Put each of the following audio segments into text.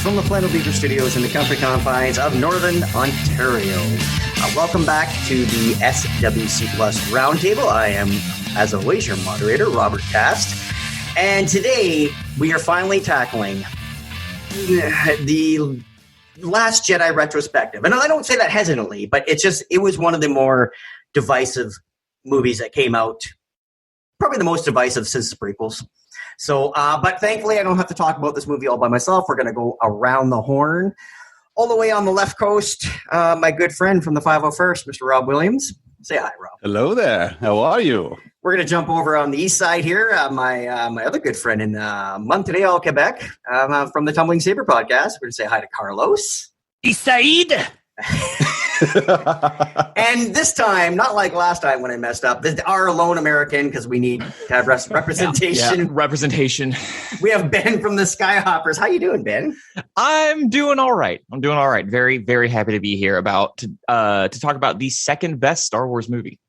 from the Flannel Beaver Studios in the country confines of Northern Ontario. Welcome back to the SWC Plus Roundtable. I am, as always, your moderator, Robert Cast. And today, we are finally tackling the Last Jedi Retrospective. And I don't say that hesitantly, but it was one of the more divisive movies that came out. Probably the most divisive since the prequels. So, but thankfully, I don't have to talk about this movie all by myself. We're going to go around the horn. All the way on the left coast, my good friend from the 501st, Mr. Rob Williams. Say hi, Rob. Hello there. How are you? We're going to jump over on the east side here. My other good friend in Montreal, Quebec, from the Tumbling Saber podcast. We're going to say hi to Carlos. Isaid. And this time, not like last time when I messed up, our lone American, because we need to have representation. Yeah, representation. We have Ben from the Skyhoppers. How you doing, Ben? I'm doing all right. Very, very happy to be here to talk about the second best Star Wars movie.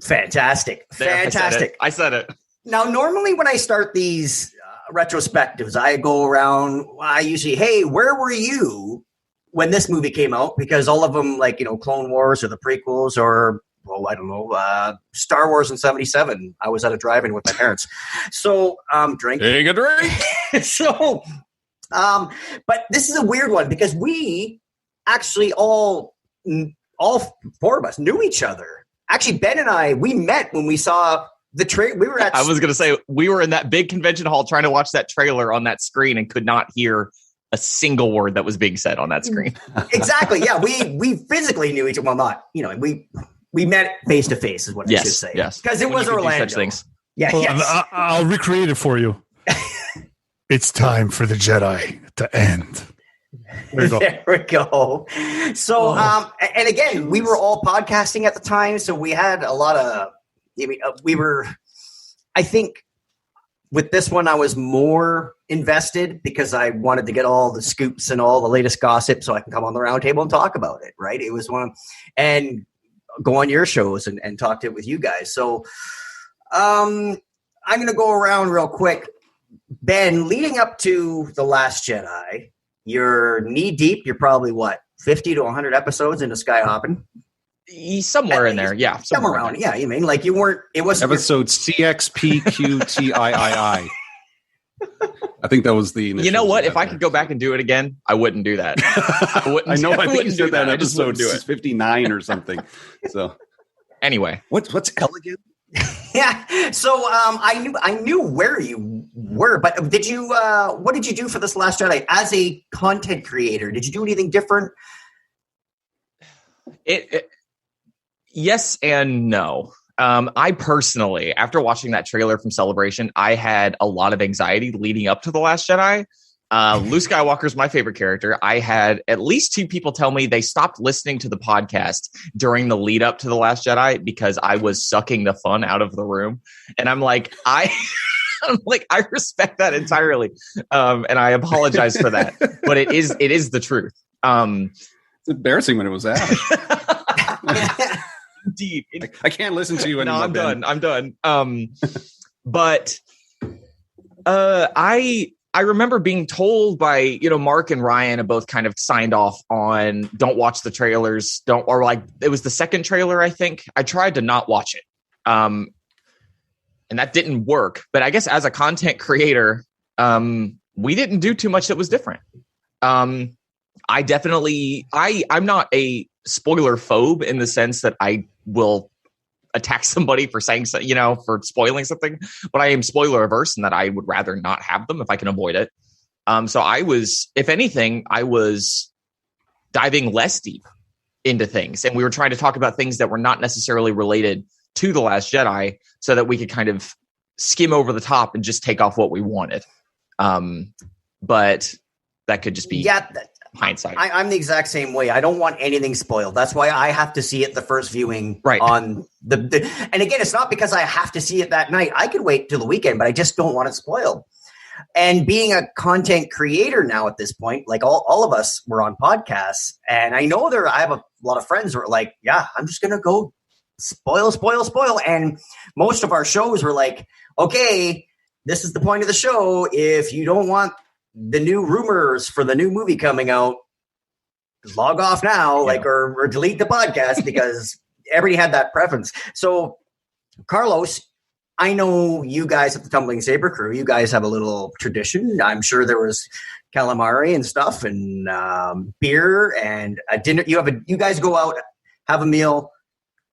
Fantastic. I said it. Now, normally when I start these retrospectives, I go around, I usually, hey, where were you when this movie came out? Because all of them, like, Clone Wars or the prequels or, I don't know, Star Wars in 77. I was at a drive-in with my parents. So, drinking. Take a drink. So, but this is a weird one because we actually all four of us knew each other. Actually, Ben and I, we met when we saw the trailer. We were at. I was going to say, we were in that big convention hall trying to watch that trailer on that screen and could not hear a single word that was being said on that screen. Exactly. Yeah, we physically knew each other. Well, not we met face to face is what I should say. Yes, because it was Orlando. Such things. Yeah. Well, yes. I'll recreate it for you. It's time for the Jedi to end. There we go. So, and again, we were all podcasting at the time, so we had a lot of. I think with this one, I was more invested because I wanted to get all the scoops and all the latest gossip so I can come on the roundtable and talk about it, right? It was and go on your shows and talk to it with you guys. So I'm going to go around real quick. Ben, leading up to The Last Jedi, you're knee deep. You're probably, 50 to 100 episodes into Skyhopping? Somewhere in there, yeah. Somewhere around, yeah. You mean like you weren't? It wasn't episode CXPQTIII. I think that was the. You know what? If I could go back and do it again, I wouldn't do that. I know. I think you said that episode do it. 59 or something. So anyway, what's elegant? Yeah. So I knew where you were, but did you? What did you do for this Last Jedi as a content creator? Did you do anything different? Yes and no. I personally, after watching that trailer from Celebration, I had a lot of anxiety leading up to The Last Jedi. Luke Skywalker is my favorite character. I had at least 2 people tell me they stopped listening to the podcast during the lead up to The Last Jedi because I was sucking the fun out of the room. And I'm like, I respect that entirely. And I apologize for that. But it is the truth. It's embarrassing when it was out. Indeed. I can't listen to you anymore. No, I'm done. But I remember being told by, Mark and Ryan have both kind of signed off on don't watch the trailers, it was the second trailer, I think. I tried to not watch it. And that didn't work. But I guess as a content creator, we didn't do too much that was different. I'm not a spoiler phobe in the sense that I will attack somebody for saying, for spoiling something, but I am spoiler averse and that I would rather not have them if I can avoid it. So if anything, I was diving less deep into things, and we were trying to talk about things that were not necessarily related to The Last Jedi so that we could kind of skim over the top and just take off what we wanted. But that could just be hindsight. I'm the exact same way. I don't want anything spoiled. That's why I have to see it the first viewing on the and again, it's not because I have to see it that night. I could wait till the weekend, but I just don't want it spoiled. And being a content creator now at this point, like all of us were on podcasts, and I know I have a lot of friends who are like, yeah, I'm just going to go spoil. And most of our shows were like, okay, this is the point of the show. If you don't want the new rumors for the new movie coming out, log off now, or delete the podcast because everybody had that preference. So, Carlos, I know you guys at the Tumbling Saber Crew, you guys have a little tradition. I'm sure there was calamari and stuff and beer and a dinner. You guys go out, have a meal,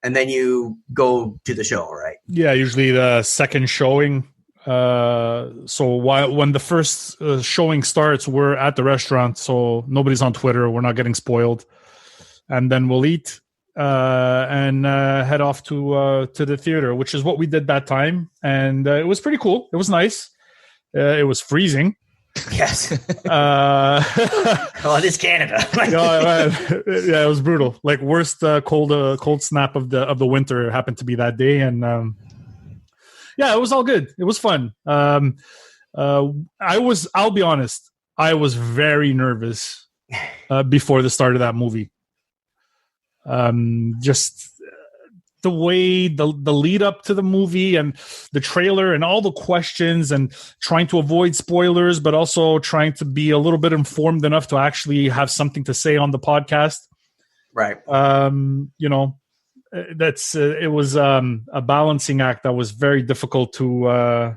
and then you go to the show, right? Yeah, usually the second showing. So when the first showing starts, we're at the restaurant, so nobody's on Twitter. We're not getting spoiled, and then we'll eat and head off to the theater, which is what we did that time, and it was pretty cool. It was nice. It was freezing. Yes. Well, it is Canada. Yeah, it was brutal. Like worst cold snap of the winter happened to be that day, and yeah, it was all good. It was fun. I'll be honest, I was very nervous before the start of that movie. Just the way the lead up to the movie and the trailer and all the questions and trying to avoid spoilers, but also trying to be a little bit informed enough to actually have something to say on the podcast. Right. It was a balancing act that was very difficult to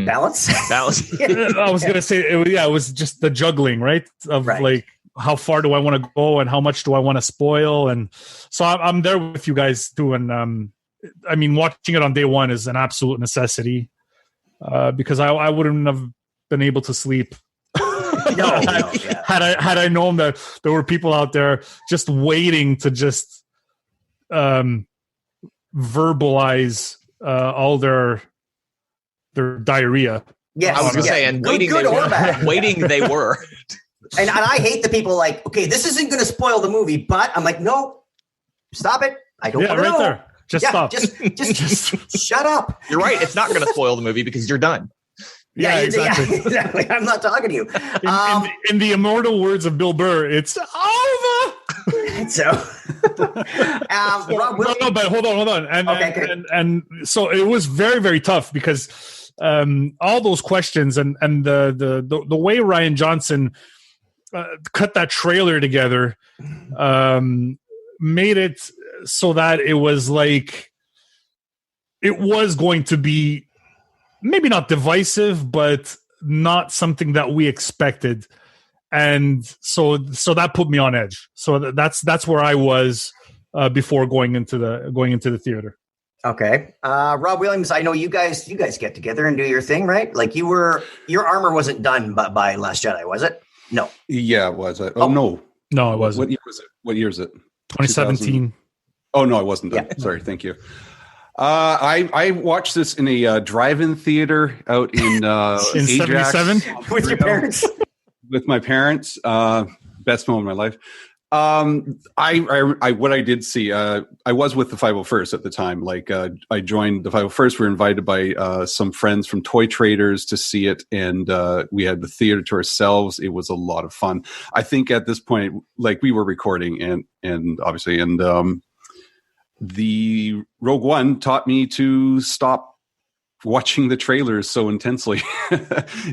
balance. I was gonna say it was just the juggling, right? Like how far do I want to go and how much do I want to spoil, and so I'm there with you guys too. And I mean, watching it on day one is an absolute necessity because I wouldn't have been able to sleep. Had I known that there were people out there just waiting to just verbalize all their diarrhea. Yes, I was going to say, and waiting they were. And I hate the people like, okay, this isn't going to spoil the movie, but I'm like, no, stop it. I don't want to know. There. Stop. Just shut up. You're right. It's not going to spoil the movie because you're done. Yeah, exactly. I'm not talking to you. In the immortal words of Bill Burr, it's over. So, but hold on. And so it was very, very tough because all those questions and the way Rian Johnson cut that trailer together made it so that it was like it was going to be maybe not divisive, but not something that we expected. And so that put me on edge. So that's where I was before going into the theater. Okay. Rob Williams, I know you guys get together and do your thing, right? Like your armor wasn't done by Last Jedi, was it? No. Yeah, it was. No, it wasn't. What year was it? What year is it? 2017. Oh no, I wasn't done. Yeah. Sorry. Thank you. I watched this in a drive-in theater out in Ajax, 77 with your parents. With my parents, best moment of my life. What I did see, I was with the 501st at the time. Like, I joined the 501st. We were invited by some friends from Toy Traders to see it, and we had the theater to ourselves. It was a lot of fun. I think at this point, like, we were recording, and obviously, and the Rogue One taught me to stop watching the trailers so intensely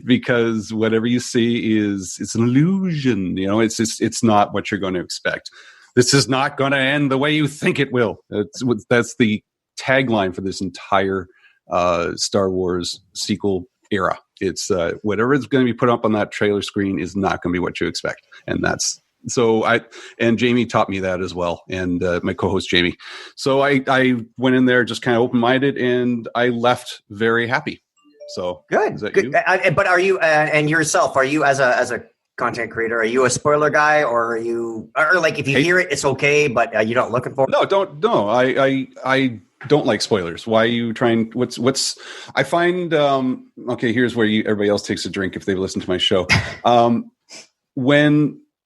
because whatever you see it's an illusion. You know, it's not what you're going to expect. This is not going to end the way you think it will. That's the tagline for this entire Star Wars sequel era. It's whatever is going to be put up on that trailer screen is not going to be what you expect, and that's. So and Jamie taught me that as well, and my co-host Jamie. So I went in there just kind of open-minded, and I left very happy. So good. Is that good. You? But are you and yourself? Are you as a content creator? Are you a spoiler guy, or are you, or like if you hear it, it's okay, but you're not looking for? No. I don't like spoilers. Why are you trying? What's? I find okay. Here's where everybody else takes a drink if they've listened to my show.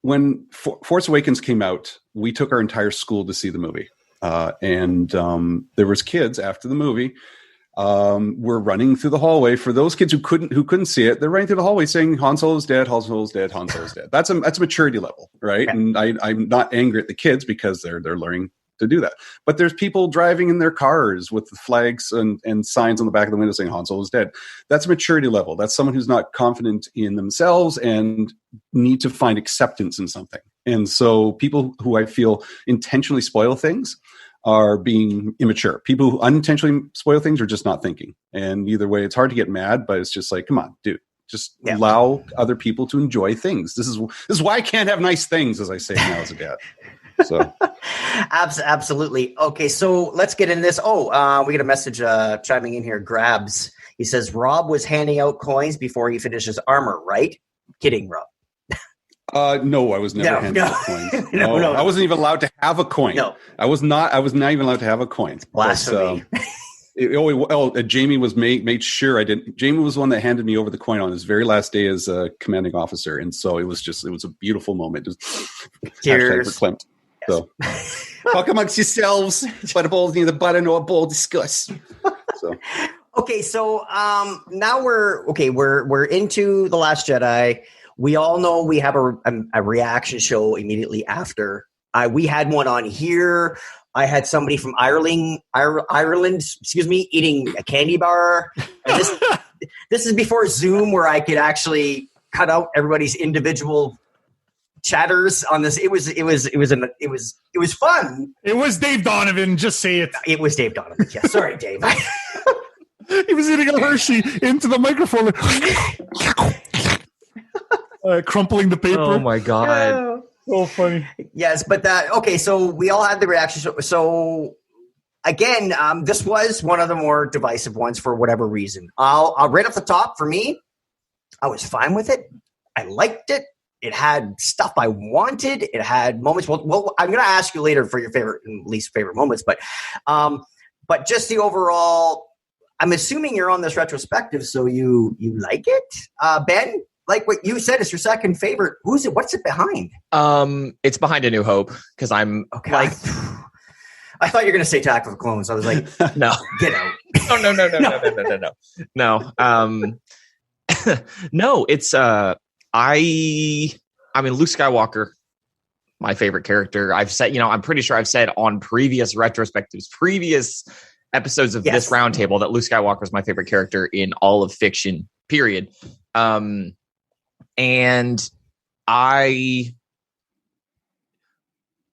When Force Awakens came out, we took our entire school to see the movie, and there was kids after the movie. Were running through the hallway. For those kids who couldn't see it, they're running through the hallway saying, "Han Solo's dead. Han Solo's dead. Han Solo's dead." That's a maturity level, right? Yeah. And I'm not angry at the kids because they're learning to do that. But there's people driving in their cars with the flags and signs on the back of the window saying Han Solo is dead. That's a maturity level. That's someone who's not confident in themselves and need to find acceptance in something. And so people who I feel intentionally spoil things are being immature. People who unintentionally spoil things are just not thinking. And either way, it's hard to get mad, but it's just like, come on, dude. Just allow other people to enjoy things. This is why I can't have nice things, as I say now as a dad. So, absolutely. Okay, so let's get into this. We get a message chiming in here. Grabs. He says Rob was handing out coins before he finished his armor, right? Kidding, Rob. No, I was never handing out coins. No. I wasn't even allowed to have a coin. No, I was not even allowed to have a coin. Blasphemy. Jamie was made sure I didn't. Jamie was the one that handed me over the coin on his very last day as a commanding officer, and so it was a beautiful moment. Cheers. For Klimt. So, talk amongst yourselves. But balls near the button or ball discuss. So. Okay, so now we're into The Last Jedi. We all know we have a reaction show immediately after. We had one on here. I had somebody from Ireland, eating a candy bar. And this is before Zoom, where I could actually cut out everybody's individual chatters on this. It was fun. It was Dave Donovan. Just say it. It was Dave Donovan. Yeah, sorry, Dave. He was eating a Hershey into the microphone, crumpling the paper. Oh my god. Yeah. So funny. Yes, but so we all had the reaction. So again, this was one of the more divisive ones for whatever reason. I'll right off the top, for me, I was fine with it. I liked it. It had stuff I wanted. It had moments. Well, I'm going to ask you later for your favorite and least favorite moments, but just the overall, I'm assuming you're on this retrospective, so you like it, Ben? Like what you said, it's your second favorite. Who's it? What's it behind? It's behind A New Hope because I'm like, I thought you were going to say Attack of the Clones. I was like, no, get out. No. No, it's I mean, Luke Skywalker, my favorite character. I've said, I'm pretty sure I've said on previous retrospectives, previous episodes of this roundtable that Luke Skywalker is my favorite character in all of fiction, period. And I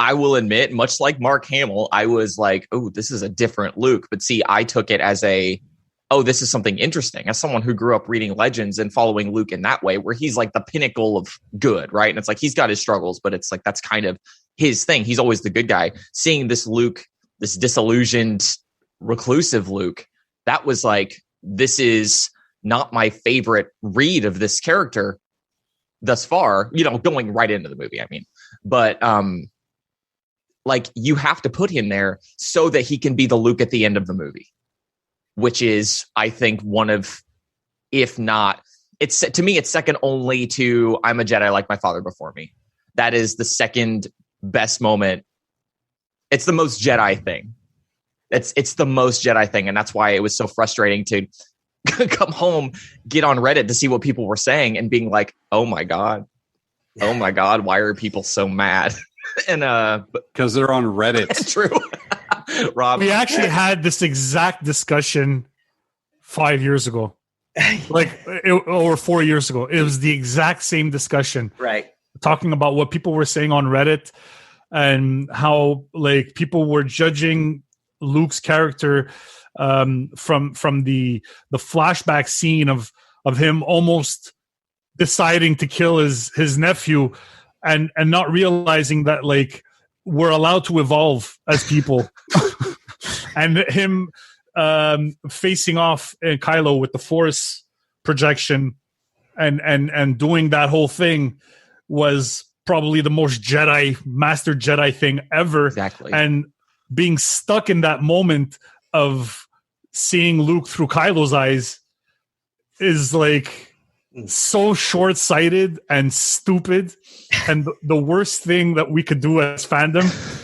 will admit, much like Mark Hamill, I was like, oh, this is a different Luke. But see, I took it as this is something interesting. As someone who grew up reading Legends and following Luke in that way, where he's like the pinnacle of good, right? And it's like, he's got his struggles, but it's like, that's kind of his thing. He's always the good guy. Seeing this Luke, this disillusioned, reclusive Luke, that was like, this is not my favorite read of this character thus far, going right into the movie, I mean. But like, you have to put him there so that he can be the Luke at the end of the movie, which is, I think, one of, if not, to me, it's second only to I'm a Jedi like my father before me. That is the second best moment. It's the most Jedi thing. It's the most Jedi thing. And that's why it was so frustrating to come home, get on Reddit to see what people were saying and being like, oh my God, why are people so mad? And because they're on Reddit. True. Rob, we actually had this exact discussion 5 years ago, or 4 years ago. It was the exact same discussion, right? Talking about what people were saying on Reddit and how like people were judging Luke's character from the flashback scene of him almost deciding to kill his nephew and not realizing that like we're allowed to evolve as people. And him facing off Kylo with the Force projection and doing that whole thing was probably the most Master Jedi thing ever. Exactly. And being stuck in that moment of seeing Luke through Kylo's eyes is like so short-sighted and stupid, and the worst thing that we could do as fandom.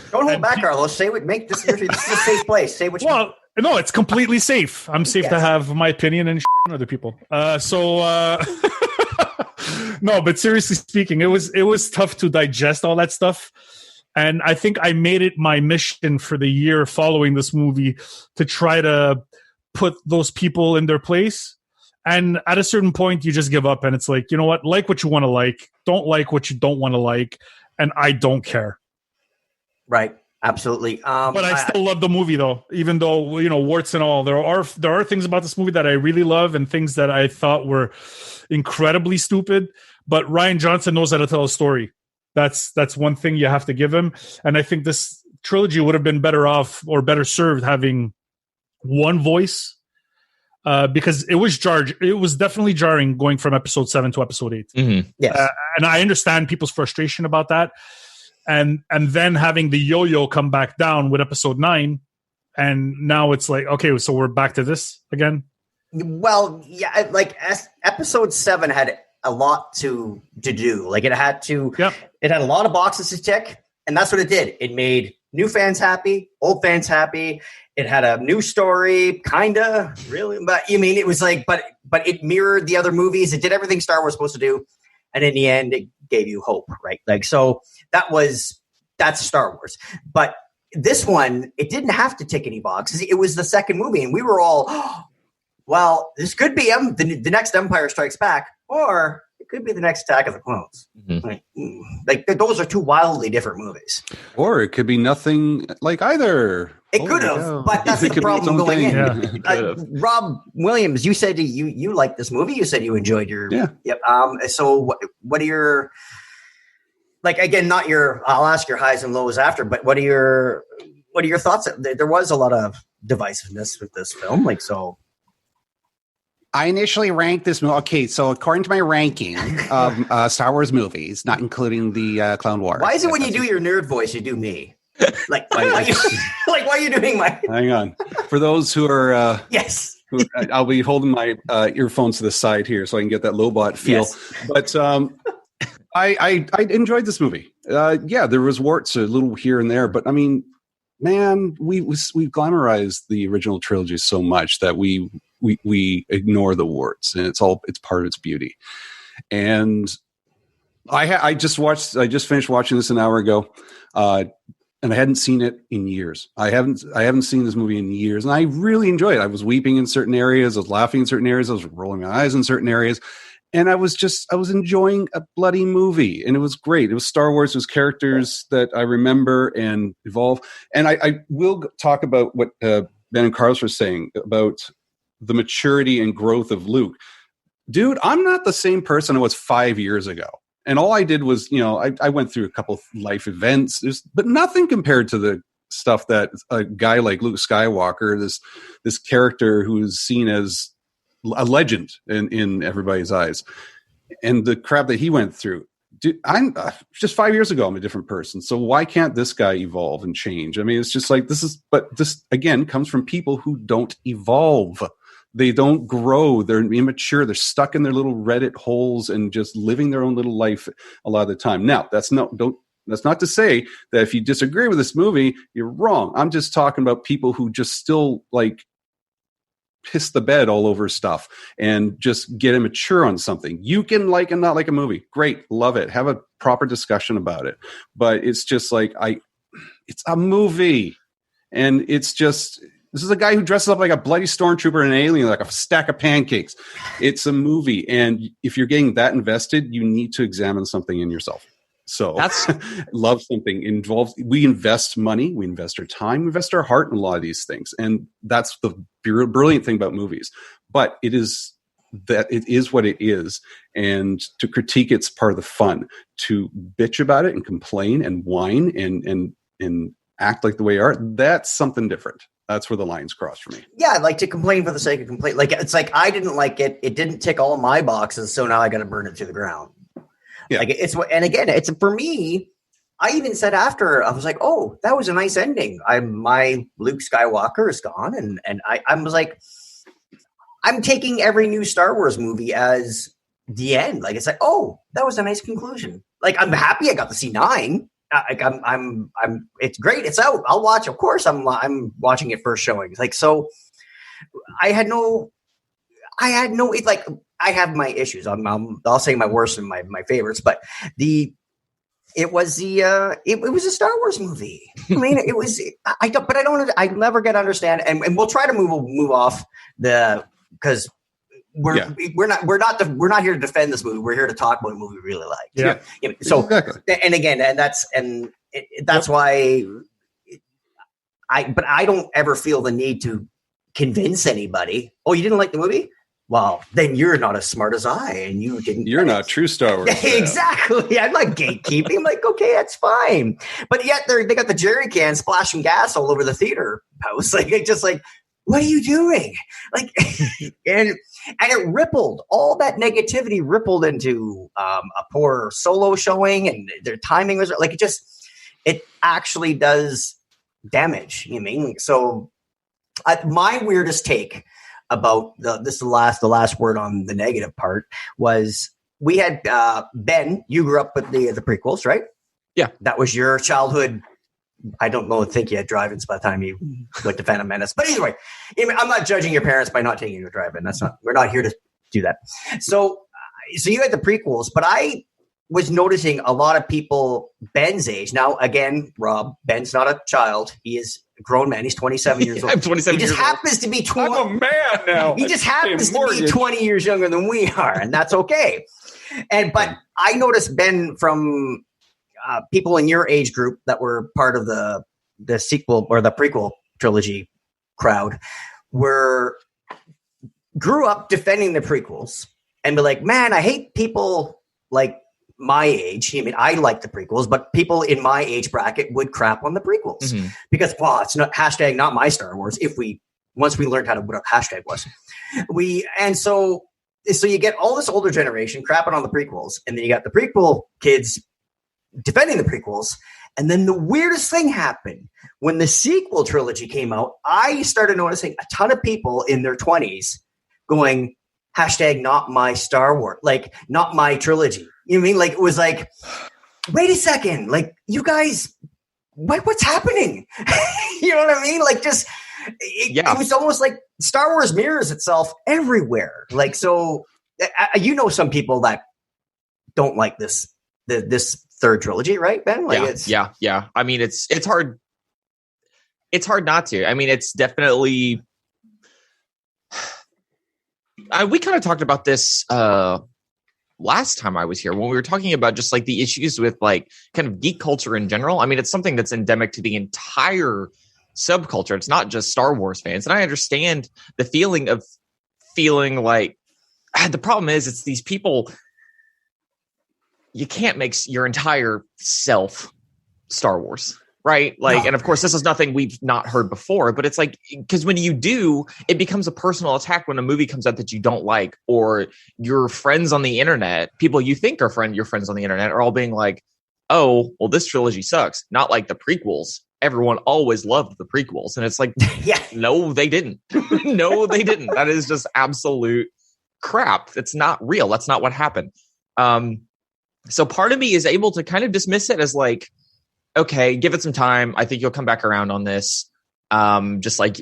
Don't hold back, Carlos. Say what make this is a safe place. Say what. No, it's completely safe. I'm safe to have my opinion and other people. No, but seriously speaking, it was tough to digest all that stuff. And I think I made it my mission for the year following this movie to try to put those people in their place. And at a certain point, you just give up, and it's like, you know what you want to like. Don't like what you don't want to like, and I don't care. Right. Absolutely. But I still love the movie, though, even though, warts and all. There are things about this movie that I really love and things that I thought were incredibly stupid. But Rian Johnson knows how to tell a story. That's one thing you have to give him. And I think this trilogy would have been better off or better served having one voice, because it was definitely jarring going from episode 7 to episode 8. Mm-hmm. Yes. And I understand people's frustration about that. And then having the yo-yo come back down with episode 9, and now it's like, okay, so we're back to this again. Well, yeah, like episode 7 had a lot to do. Like it had a lot of boxes to tick, and that's what it did. It made new fans happy, old fans happy. It had a new story, kinda, really, but it was like, but it mirrored the other movies. It did everything Star Wars was supposed to do, and in the end, it gave you hope, right? Like, so that's Star Wars. But this one, it didn't have to tick any boxes. It was the second movie, and we were all, well, this could be the next Empire Strikes Back, or it could be the next Attack of the Clones. Mm-hmm. Like those are two wildly different movies. Or it could be nothing like either. It could have, but that's the problem going in. Yeah. Rob Williams, you said you liked this movie. You said you enjoyed your. Yeah. Yep. So what are your, like, again, not your, I'll ask your highs and lows after, but what are your thoughts? There was a lot of divisiveness with this film. Like, so. I initially ranked this movie. Okay, so according to my ranking of Star Wars movies, not including the Clone Wars. Why is it when you do your nerd voice, you do me? Like, why are you doing my? Hang on. For those who are yes, I'll be holding my earphones to the side here so I can get that Lobot feel. Yes. But I enjoyed this movie. Yeah, there was warts a little here and there, but I mean, man, we glamorized the original trilogy so much that we ignore the warts, and it's part of its beauty. And I just finished watching this an hour ago, and I hadn't seen it in years. I haven't seen this movie in years, and I really enjoyed it. I was weeping in certain areas, I was laughing in certain areas, I was rolling my eyes in certain areas, and I was enjoying a bloody movie, and it was great. It was Star Wars. It was characters that I remember and evolve. And I will talk about what Ben and Carlos were saying about the maturity and growth of Luke. Dude, I'm not the same person I was 5 years ago. And all I did was, I went through a couple of life events, but nothing compared to the stuff that a guy like Luke Skywalker, this character who is seen as a legend in everybody's eyes, and the crap that he went through. Dude, I'm just 5 years ago, I'm a different person. So why can't this guy evolve and change? I mean, it's just like but this again comes from people who don't evolve. They don't grow. They're immature. They're stuck in their little Reddit holes and just living their own little life a lot of the time. Now, that's not to say that if you disagree with this movie, you're wrong. I'm just talking about people who just still like piss the bed all over stuff and just get immature on something. You can like and not like a movie. Great. Love it. Have a proper discussion about it. But it's just like, it's a movie. And it's just, this is a guy who dresses up like a bloody stormtrooper and an alien, like a stack of pancakes. It's a movie. And if you're getting that invested, you need to examine something in yourself. So that's love something involves, we invest money, we invest our time, we invest our heart in a lot of these things. And that's the brilliant thing about movies. But it is what it is. And to critique it's part of the fun. To bitch about it and complain and whine and act like the way you are, that's something different. That's where the lines cross for me. Yeah, like to complain for the sake of complaint. Like it's like I didn't like it. It didn't tick all of my boxes, so now I got to burn it to the ground. Yeah. Like and again, it's for me. I even said after, I was like, "Oh, that was a nice ending." My Luke Skywalker is gone, and I was like, I'm taking every new Star Wars movie as the end. Like it's like, oh, that was a nice conclusion. Like I'm happy I got to see 9. Like I'm it's great. It's out. I'll watch. Of course, I'm watching it first showing. Like so, I had no. It's like I have my issues. I'll say my worst and my favorites, but It was it was a Star Wars movie. I mean, it was. I never get to understand. And we'll try to move off because we're not here to defend this movie. We're here to talk about a movie we really like. Yeah. So Exactly. and again, that's why I don't ever feel the need to convince anybody. Oh, you didn't like the movie? Well, then you're not as smart as I, and you didn't. You're not true Star Wars. Exactly. I'm like gatekeeping. I'm like, okay, that's fine. But yet they got the jerry can splashing gas all over the theater house. Like, it just like, what are you doing? Like, and it rippled. All that negativity rippled into a poor solo showing, and their timing was like it actually does damage. You mean so? My weirdest take about the last word on the negative part was we had Ben. You grew up with the prequels, right? Yeah, that was your childhood. I think you had drive-ins by the time you went to Phantom Menace. But anyway, I'm not judging your parents by not taking you to drive-in. We're not here to do that. So you had the prequels, but I was noticing a lot of people Ben's age. Now, again, Rob, Ben's not a child. He is a grown man. He's 27 years old. I'm 27 years old. He just happens to be 20. I'm a man now. He just happens to be 20 years younger than we are, and that's okay. But I noticed Ben from people in your age group that were part of the sequel or the prequel trilogy crowd grew up defending the prequels and be like, man, I hate people like my age. I mean, I like the prequels, but people in my age bracket would crap on the prequels because, it's not not my Star Wars. Once we learned what a hashtag was, so you get all this older generation crapping on the prequels, and then you got the prequel kids defending the prequels. And then the weirdest thing happened when the sequel trilogy came out. I started noticing a ton of people in their 20s going, hashtag not my Star Wars, like not my trilogy. You know what I mean? Like, it was like, wait a second, like, you guys, what's happening? You know what I mean? Like, just, it was almost like Star Wars mirrors itself everywhere. Like, so, some people that don't like this third trilogy, right, Ben? Like, yeah. I mean, it's hard. It's hard not to. I mean, it's definitely. We kind of talked about this last time I was here when we were talking about just like the issues with like kind of geek culture in general. I mean, it's something that's endemic to the entire subculture. It's not just Star Wars fans. And I understand the feeling of feeling like the problem is it's these people. You can't make your entire self Star Wars. Right. Like, and of course, this is nothing we've not heard before, but it's like, because when you do, it becomes a personal attack when a movie comes out that you don't like, or your friends on the internet, people you think are your friends on the internet are all being like, oh, well, this trilogy sucks. Not like the prequels. Everyone always loved the prequels. And it's like, no, they didn't. No, they didn't. That is just absolute crap. It's not real. That's not what happened. So part of me is able to kind of dismiss it as like, okay, give it some time. I think you'll come back around on this. Just like,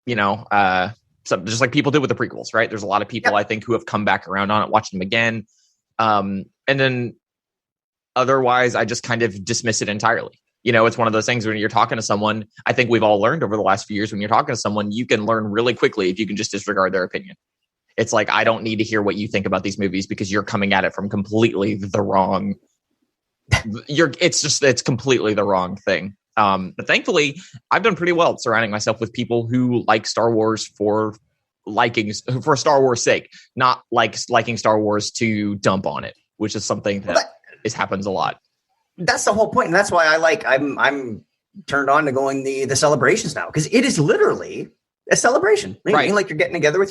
just like people did with the prequels, right? There's a lot of people I think who have come back around on it, watching them again. And then otherwise I just kind of dismiss it entirely. It's one of those things when you're talking to someone, I think we've all learned over the last few years, when you're talking to someone, you can learn really quickly if you can just disregard their opinion. It's like, I don't need to hear what you think about these movies because you're coming at it from completely the wrong. It's completely the wrong thing. But thankfully, I've done pretty well surrounding myself with people who like Star Wars for Star Wars' sake, not liking Star Wars to dump on it, which is something that happens a lot. That's the whole point, and that's why I'm turned on to going the celebrations now, because it is literally a celebration, right? I mean, like, you're getting together with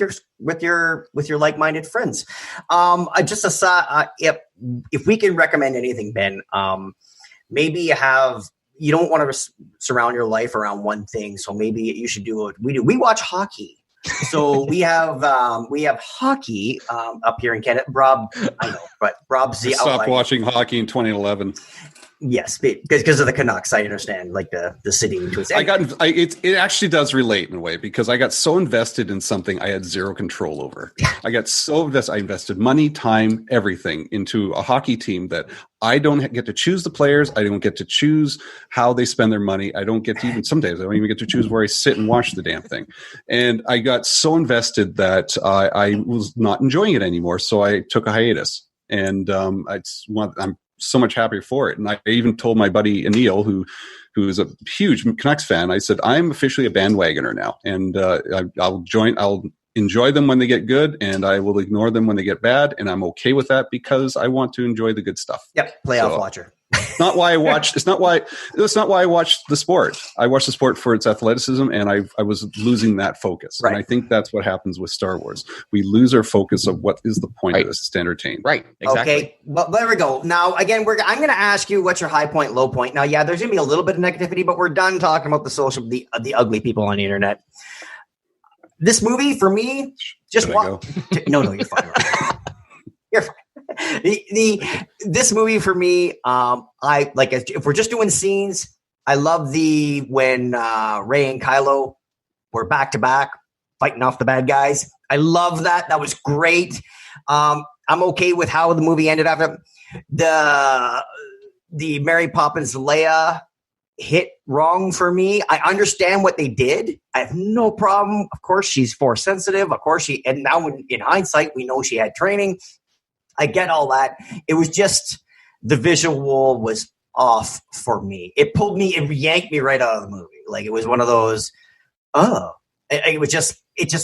your like-minded friends. If we can recommend anything, Ben, maybe you don't want to surround your life around one thing, so maybe you should do what we do. We watch hockey. So we have hockey up here in Canada. Rob, I know, but Rob's the outlier. Stopped watching hockey in 2011. Yes, because of the Canucks, I understand, like the city twist. It actually does relate in a way because I got so invested in something I had zero control over. I got so invested. I invested money, time, everything into a hockey team that I don't get to choose the players. I don't get to choose how they spend their money. I don't get to some days I don't even get to choose where I sit and watch the damn thing. And I got so invested that I was not enjoying it anymore. So I took a hiatus, and I'm so much happier for it. And I even told my buddy Anil, who is a huge Canucks fan, I said, I'm officially a bandwagoner now. And I'll enjoy them when they get good, and I will ignore them when they get bad. And I'm okay with that because I want to enjoy the good stuff. Yep. Playoff watcher. It's not why I watched the sport. I watched the sport for its athleticism, and I was losing that focus. Right. And I think that's what happens with Star Wars. We lose our focus of what is the point of this, is to entertain. Right. Exactly. Okay. Well, there we go. Now, again, I'm going to ask you what's your high point, low point. Now, yeah, there's going to be a little bit of negativity, but we're done talking about the ugly people on the internet. This movie, for me, just No, you're fine. You're fine. This movie for me, I like. If we're just doing scenes, I love when Rey and Kylo were back to back fighting off the bad guys. I love that. That was great. I'm okay with how the movie ended after the Mary Poppins Leia hit wrong for me. I understand what they did. I have no problem. Of course, she's Force sensitive. Of course, and now in hindsight, we know she had training. I get all that. It was just the visual was off for me. It pulled me, it yanked me right out of the movie. Like it was one of those, it just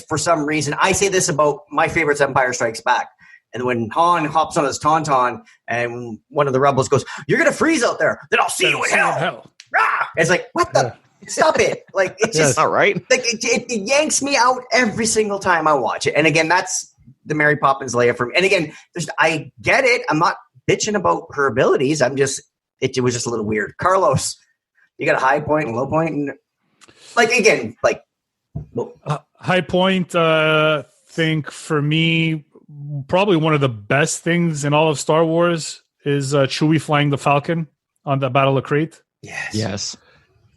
for some reason. I say this about my favorite's Empire Strikes Back. And when Han hops on his tauntaun and one of the rebels goes, "You're going to freeze out there. Then I'll see you in hell." Rah! It's like, what the? Stop it. Like, it's just not right. Like it yanks me out every single time I watch it. And again, that's the Mary Poppins Leia for me. And again, I get it. I'm not bitching about her abilities. It was just a little weird. Carlos, you got a high point and low point. And high point, think for me, probably one of the best things in all of Star Wars is Chewie flying the Falcon on the Battle of Crate. Yes.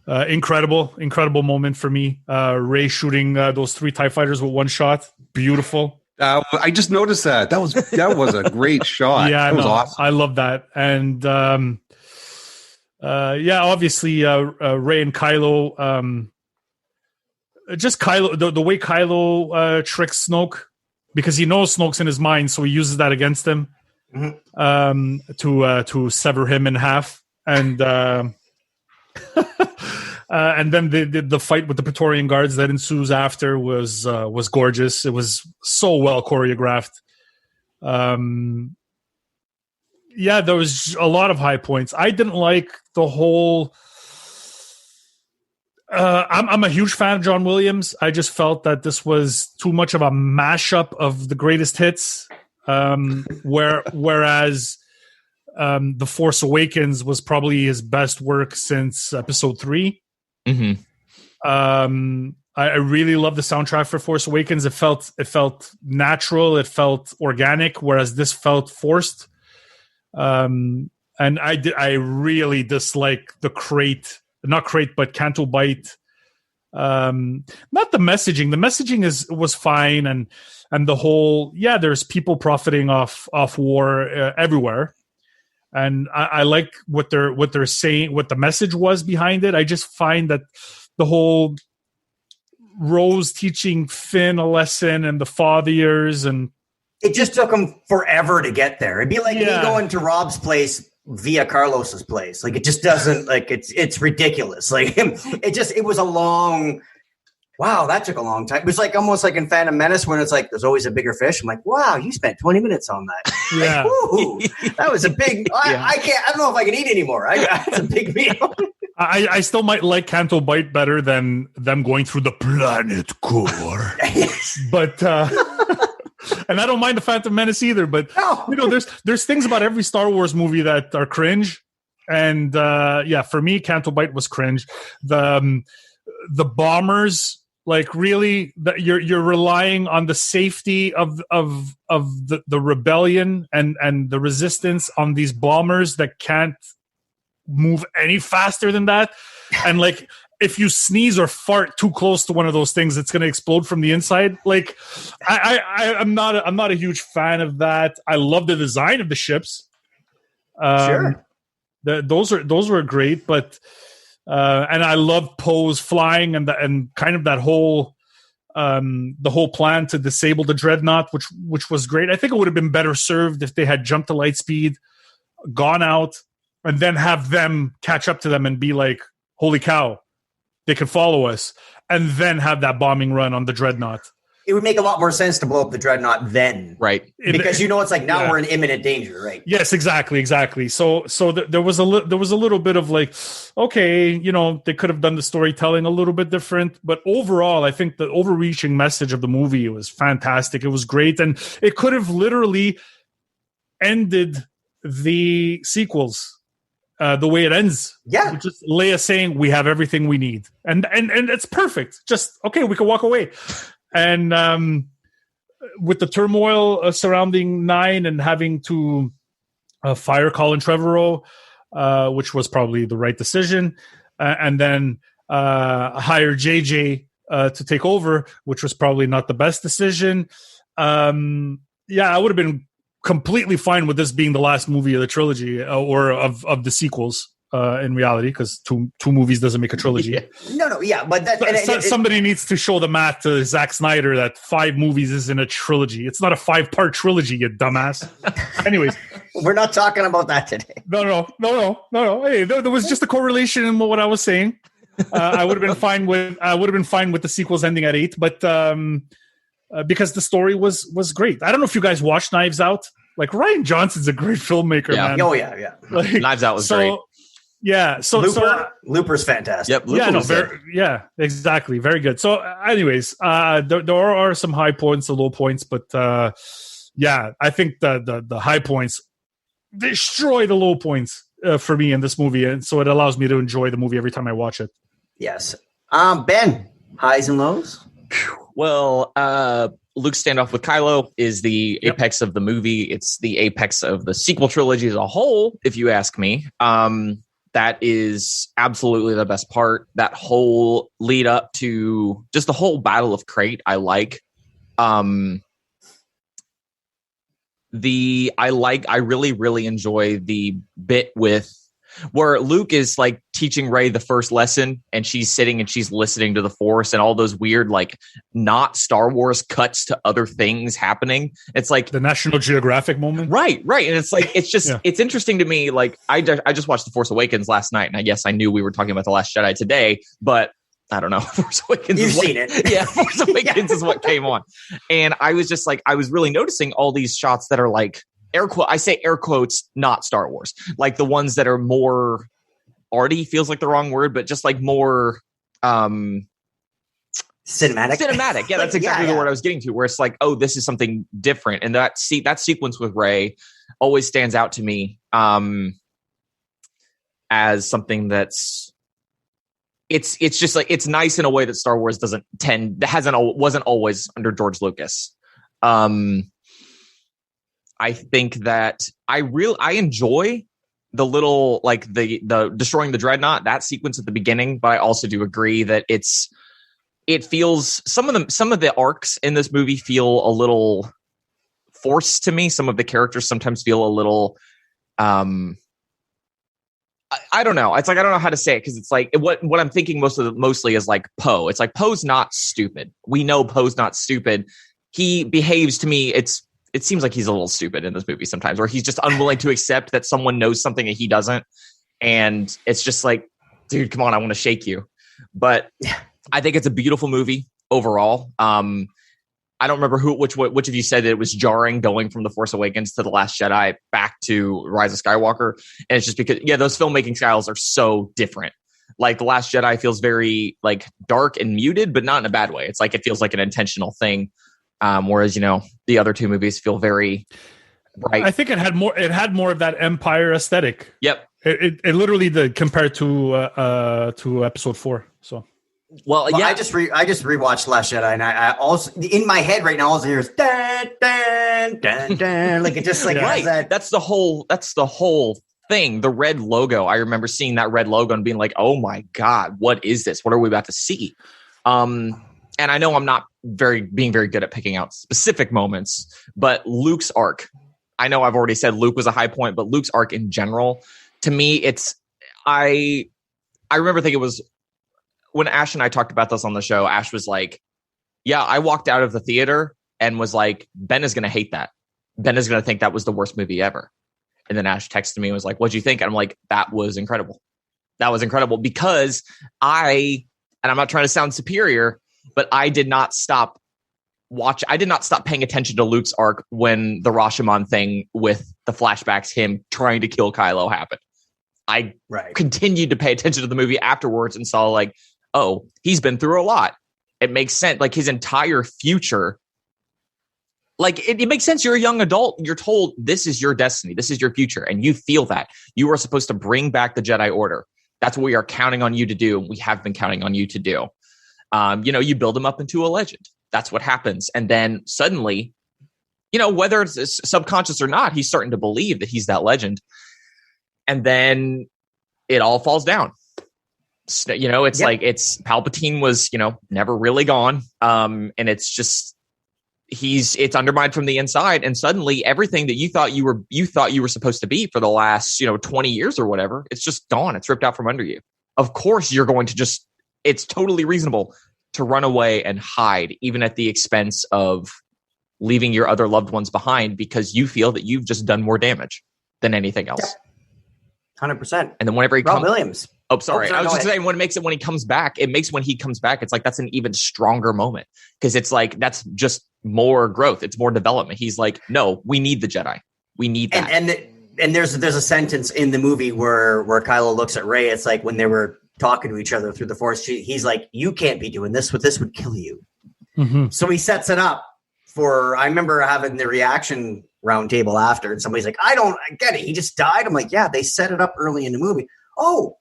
Incredible moment for me. Rey shooting those 3 TIE fighters with one shot. Beautiful. I just noticed that. That was a great shot. Yeah, that was awesome. I love that. And obviously Rey and Kylo. Just Kylo, the way Kylo tricks Snoke, because he knows Snoke's in his mind, so he uses that against him to sever him in half. And and then the fight with the Praetorian Guards that ensues after was gorgeous. It was so well choreographed. There was a lot of high points. I didn't like the whole. I'm a huge fan of John Williams. I just felt that this was too much of a mashup of the greatest hits. Whereas The Force Awakens was probably his best work since Episode 3. Mm-hmm. I really love the soundtrack for Force Awakens. It felt natural. It felt organic, whereas this felt forced. And I really dislike the Canto Bight. Not the messaging. The messaging was fine, and the whole there's people profiting off war everywhere. And I like what they're saying, what the message was behind it. I just find that the whole Rose teaching Finn a lesson and the father years, and it just took them forever to get there. It'd be like me going to Rob's place via Carlos's place. Like it just doesn't it's ridiculous. Like it was a long. Wow, that took a long time. It was like almost like in Phantom Menace when it's like there's always a bigger fish. I'm like, wow, you spent 20 minutes on that. Yeah, like, that was a big. I don't know if I can eat anymore. It's a big meal. I still might like Canto Bight better than them going through the planet core. But and I don't mind the Phantom Menace either. But there's things about every Star Wars movie that are cringe, and for me, Canto Bight was cringe. The bombers. Like really, you're relying on the safety of the rebellion and the resistance on these bombers that can't move any faster than that. And like, if you sneeze or fart too close to one of those things, it's going to explode from the inside. Like, I'm not a huge fan of that. I love the design of the ships. Sure. Those were great, but and I love Poe's flying and kind of that whole the whole plan to disable the dreadnought, which was great. I think it would have been better served if they had jumped to light speed, gone out, and then have them catch up to them and be like, "Holy cow, they can follow us," and then have that bombing run on the dreadnought. It would make a lot more sense to blow up the dreadnought then, right? Because it's like now we're in imminent danger, right? Yes, exactly. So there was a little bit of like, okay, they could have done the storytelling a little bit different, but overall, I think the overreaching message of the movie was fantastic. It was great, and it could have literally ended the sequels the way it ends. Yeah, just Leia saying, "We have everything we need," and it's perfect. Just okay, we can walk away. And with the turmoil surrounding 9 and having to fire Colin Trevorrow, which was probably the right decision, and then hire JJ to take over, which was probably not the best decision. I would have been completely fine with this being the last movie of the trilogy or of the sequels. In reality, because two movies doesn't make a trilogy. Yeah. No, yeah, but that somebody needs to show the math to Zack Snyder that 5 movies isn't a trilogy. It's not a 5-part trilogy, you dumbass. Anyways, we're not talking about that today. No. Hey, there was just a correlation in what I was saying. I would have been fine with the sequels ending at 8, but because the story was great. I don't know if you guys watched Knives Out. Like, Rian Johnson's a great filmmaker, man. Oh yeah. Like, Knives Out was great. Yeah, Looper's fantastic. Yep, Looper exactly, very good. So, anyways, there are some high points, and low points, but I think the high points destroy the low points for me in this movie, and so it allows me to enjoy the movie every time I watch it. Yes, Ben, highs and lows. Well, Luke's standoff with Kylo is the apex of the movie. It's the apex of the sequel trilogy as a whole, if you ask me. That is absolutely the best part. That whole lead up to just the whole Battle of Crate, I like. I really, really enjoy the bit with where Luke is like teaching Rey the first lesson and she's sitting and she's listening to the Force and all those weird, like, not Star Wars cuts to other things happening. It's like the National Geographic moment. Right. And it's like, it's just, it's interesting to me. Like, I just watched The Force Awakens last night, and I guess I knew we were talking about The Last Jedi today, but I don't know. Force Awakens. You've seen it. Yeah. Force Awakens is what came on. And I was just like, I was really noticing all these shots that are like, I say air quotes, not Star Wars. Like the ones that are more arty feels like the wrong word, but just like more cinematic. Cinematic. Yeah, that's exactly the word I was getting to, where it's like, oh, this is something different. And that sequence with Rey always stands out to me as something that's it's just like, it's nice in a way that Star Wars wasn't always under George Lucas. I think that I enjoy the little, like the destroying the dreadnought, that sequence at the beginning, but I also do agree that it feels, some of the arcs in this movie feel a little forced to me. Some of the characters sometimes feel a little I don't know. It's like, I don't know how to say it, because it's like what I'm thinking mostly is like Poe. It's like, Poe's not stupid. We know Poe's not stupid. He behaves, to me, it seems like he's a little stupid in this movie sometimes, where he's just unwilling to accept that someone knows something that he doesn't. And it's just like, dude, come on, I want to shake you. But I think it's a beautiful movie overall. I don't remember which of you said that it was jarring going from The Force Awakens to The Last Jedi back to Rise of Skywalker. And it's just because, those filmmaking styles are so different. Like The Last Jedi feels very like dark and muted, but not in a bad way. It's like, it feels like an intentional thing. Whereas, the other two movies feel very bright. I think it had more of that Empire aesthetic. Yep. It literally did, compared to Episode 4. So, well, I just rewatched Last Jedi, and I also, in my head right now, all I hear is dun, dun, dun, dun. Like, it just like right. That's the whole thing, the red logo. I remember seeing that red logo and being like, "Oh my god, what is this? What are we about to see?" And I know I'm not being very good at picking out specific moments, but Luke's arc. I know I've already said Luke was a high point, but Luke's arc in general, to me, it's I remember thinking it was when Ash and I talked about this on the show. Ash was like, "Yeah, I walked out of the theater and was like, Ben is going to hate that. Ben is going to think that was the worst movie ever." And then Ash texted me and was like, "What'd you think?" And I'm like, "That was incredible. That was incredible," because and I'm not trying to sound superior, but I did not stop paying attention to Luke's arc when the Rashomon thing with the flashbacks, him trying to kill Kylo, happened. I continued to pay attention to the movie afterwards and saw like, oh, he's been through a lot. It makes sense. Like his entire future, like it makes sense. You're a young adult. You're told this is your destiny. This is your future. And you feel that you are supposed to bring back the Jedi Order. That's what we are counting on you to do. We have been counting on you to do. You build him up into a legend. That's what happens. And then suddenly, whether it's subconscious or not, he's starting to believe that he's that legend. And then it all falls down. So, it's like Palpatine was, never really gone. And it's just, it's undermined from the inside. And suddenly everything that you thought you were supposed to be for the last, 20 years or whatever, it's just gone. It's ripped out from under you. Of course, you're going to it's totally reasonable to run away and hide, even at the expense of leaving your other loved ones behind, because you feel that you've just done more damage than anything else. 100%. And then whenever Rob Williams. Oh, sorry. I was just saying when he comes back, it's like that's an even stronger moment, because it's like that's just more growth. It's more development. He's like, no, we need the Jedi. We need that. And there's a sentence in the movie where Kylo looks at Rey. It's like when they were talking to each other through the Force, he's like, "You can't be doing this. This would kill you." Mm-hmm. So he sets it up for. I remember having the reaction roundtable after, and somebody's like, I get it. He just died. I'm like, yeah, they set it up early in the movie. Oh,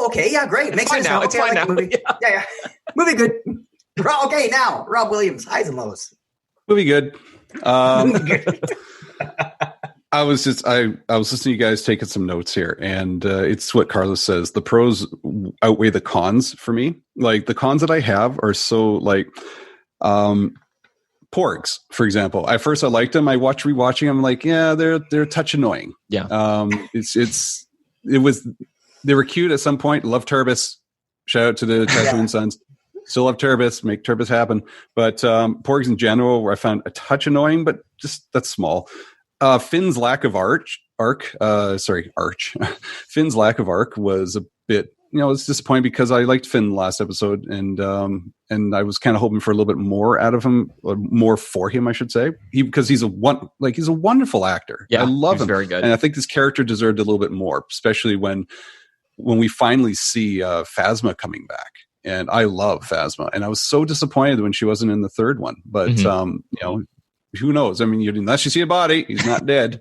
okay, yeah, great. Makes sense now. It's fine now. Movie. Yeah. Movie good. Okay, now Rob Williams, highs and lows. Movie good. I was listening to you guys taking some notes here, and it's what Carlos says. The pros outweigh the cons for me. Like the cons that I have are so like, Porgs, for example. At first I liked them. I rewatching them. Like, yeah, they're a touch annoying. Yeah. They were cute at some point. Love Turbis. Shout out to the Tatooine Sons. Still love Turbis. Make Turbis happen. But Porgs in general, where I found a touch annoying, but just that's small. Finn's lack of arch. Finn's lack of arc was a bit, it's disappointing because I liked Finn last episode, and I was kind of hoping for a little bit more out of him, or more for him, I should say. Because he's a wonderful actor. Yeah, I love him. Very good. And I think this character deserved a little bit more, especially when we finally see Phasma coming back. And I love Phasma, and I was so disappointed when she wasn't in the third one. But who knows? I mean, unless you see a body, he's not dead.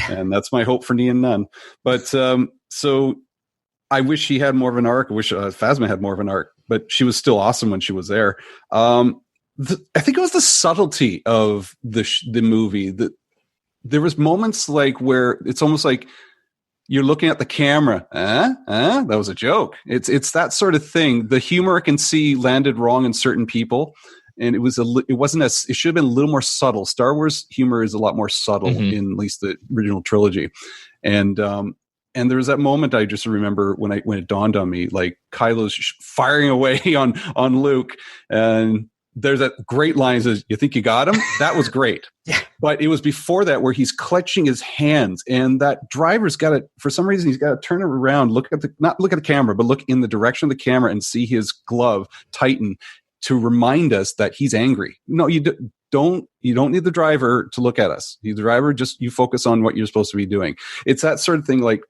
And that's my hope for Nian Nun. But so I wish he had more of an arc. I wish Phasma had more of an arc, but she was still awesome when she was there. I think it was the subtlety of the movie. That there was moments like where it's almost like you're looking at the camera. That was a joke. It's that sort of thing. The humor I can see landed wrong in certain people. And it should have been a little more subtle. Star Wars humor is a lot more subtle in at least the original trilogy. And there was that moment I just remember when it dawned on me, like Kylo's firing away on Luke, and there's that great line that says, "You think you got him?" That was great. Yeah. But it was before that where he's clutching his hands, and that driver's got to, for some reason, he's got to turn it around, not look at the camera, but look in the direction of the camera and see his glove tighten to remind us that he's angry. No, you don't need the driver to look at us. The driver, just you focus on what you're supposed to be doing. It's that sort of thing. Like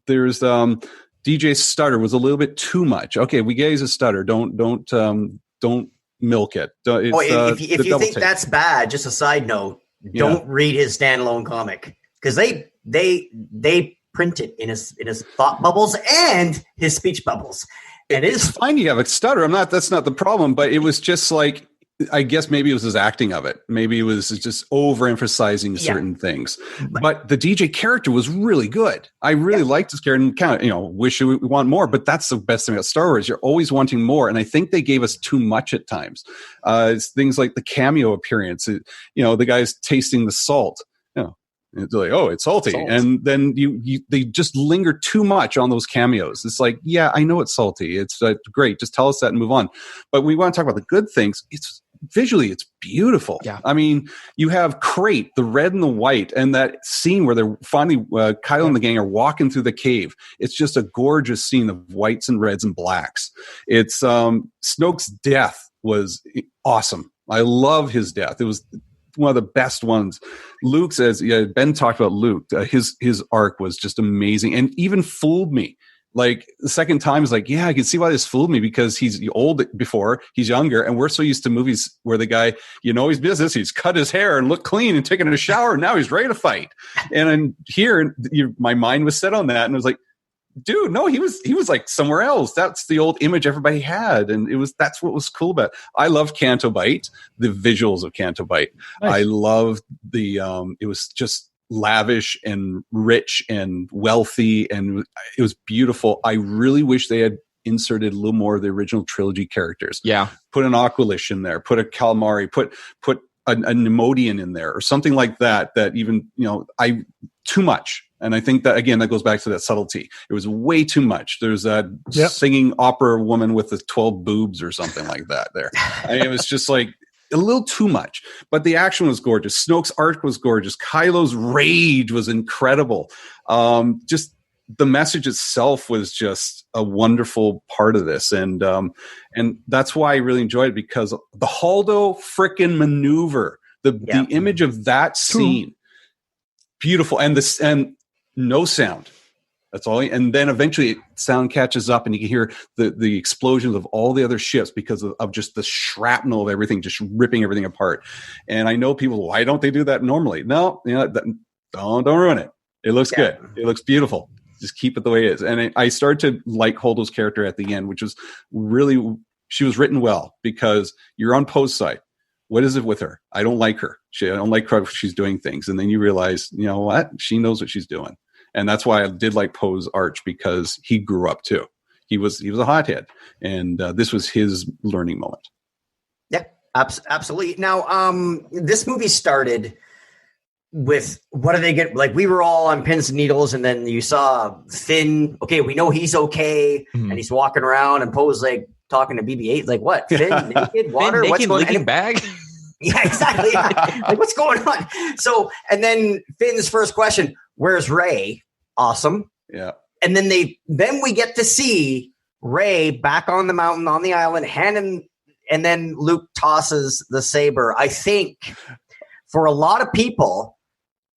there's DJ's stutter was a little bit too much. Okay, we get he's a stutter. Don't milk it. If you think that's bad, just a side note, don't read his standalone comic, because they print it in his thought bubbles and his speech bubbles. And it's fine you have a stutter. That's not the problem, but it was just like I guess maybe it was his acting of it. Maybe it was just overemphasizing certain things. But the DJ character was really good. I really liked his character and kind of, wish we want more. But that's the best thing about Star Wars. You're always wanting more. And I think they gave us too much at times. It's things like the cameo appearance. The guy's tasting the salt. It's like, oh, it's salty. And then they just linger too much on those cameos. It's like, yeah, I know it's salty. It's great. Just tell us that and move on. But we want to talk about the good things. It's visually, it's beautiful. Yeah. I mean, you have Crate, the red and the white, and that scene where they're finally, Kylo and the gang are walking through the cave. It's just a gorgeous scene of whites and reds and blacks. It's Snoke's death was awesome. I love his death. It was one of the best ones. Luke's, as Ben talked about Luke, his arc was just amazing and even fooled me. Like the second time is like, yeah, I can see why this fooled me because he's old before, he's younger, and we're so used to movies where the guy, his business, he's cut his hair and looked clean and taken a shower, and now he's ready to fight. And then here, my mind was set on that, and it was like, dude, no, he was like somewhere else. That's the old image everybody had, and that's what was cool about it. I loved Canto Bight, the visuals of Canto Bight. Nice. I loved the it was just lavish and rich and wealthy, and it was beautiful. I really wish they had inserted a little more of the original trilogy characters. Yeah, put an Aqualish in there, put a Calamari, put a Nemodian in there, or something like that. That even too much. And I think that, again, that goes back to that subtlety. It was way too much. There's that singing opera woman with the 12 boobs or something like that there. It was just like a little too much. But the action was gorgeous. Snoke's arc was gorgeous. Kylo's rage was incredible. Just the message itself was just a wonderful part of this. And that's why I really enjoyed it, because the Holdo frickin' maneuver, the image of that scene, beautiful. And no sound. That's all. And then eventually sound catches up and you can hear the explosions of all the other ships because of just the shrapnel of everything, just ripping everything apart. And I know people, why don't they do that normally? No, don't ruin it. It looks good. It looks beautiful. Just keep it the way it is. And I started to like Holdo's character at the end, which was really, she was written well because you're on Poe's side. What is it with her? I don't like her. I don't like how she's doing things. And then you realize, you know what? She knows what she's doing. And that's why I did like Poe's arch, because he grew up too. He was a hothead, and this was his learning moment. Yeah, absolutely. Now, this movie started with, what do they get? Like, we were all on pins and needles, and then you saw Finn. Okay, we know he's okay, and he's walking around, and Poe's like talking to BB-8, like, what? Finn naked, water, Finn, what's naked, going leaking on? bag. Yeah, exactly. Like, what's going on? So, and then Finn's first question: where's Rey? Awesome. Yeah. And then we get to see Rey back on the mountain on the island, and then Luke tosses the saber. I think for a lot of people,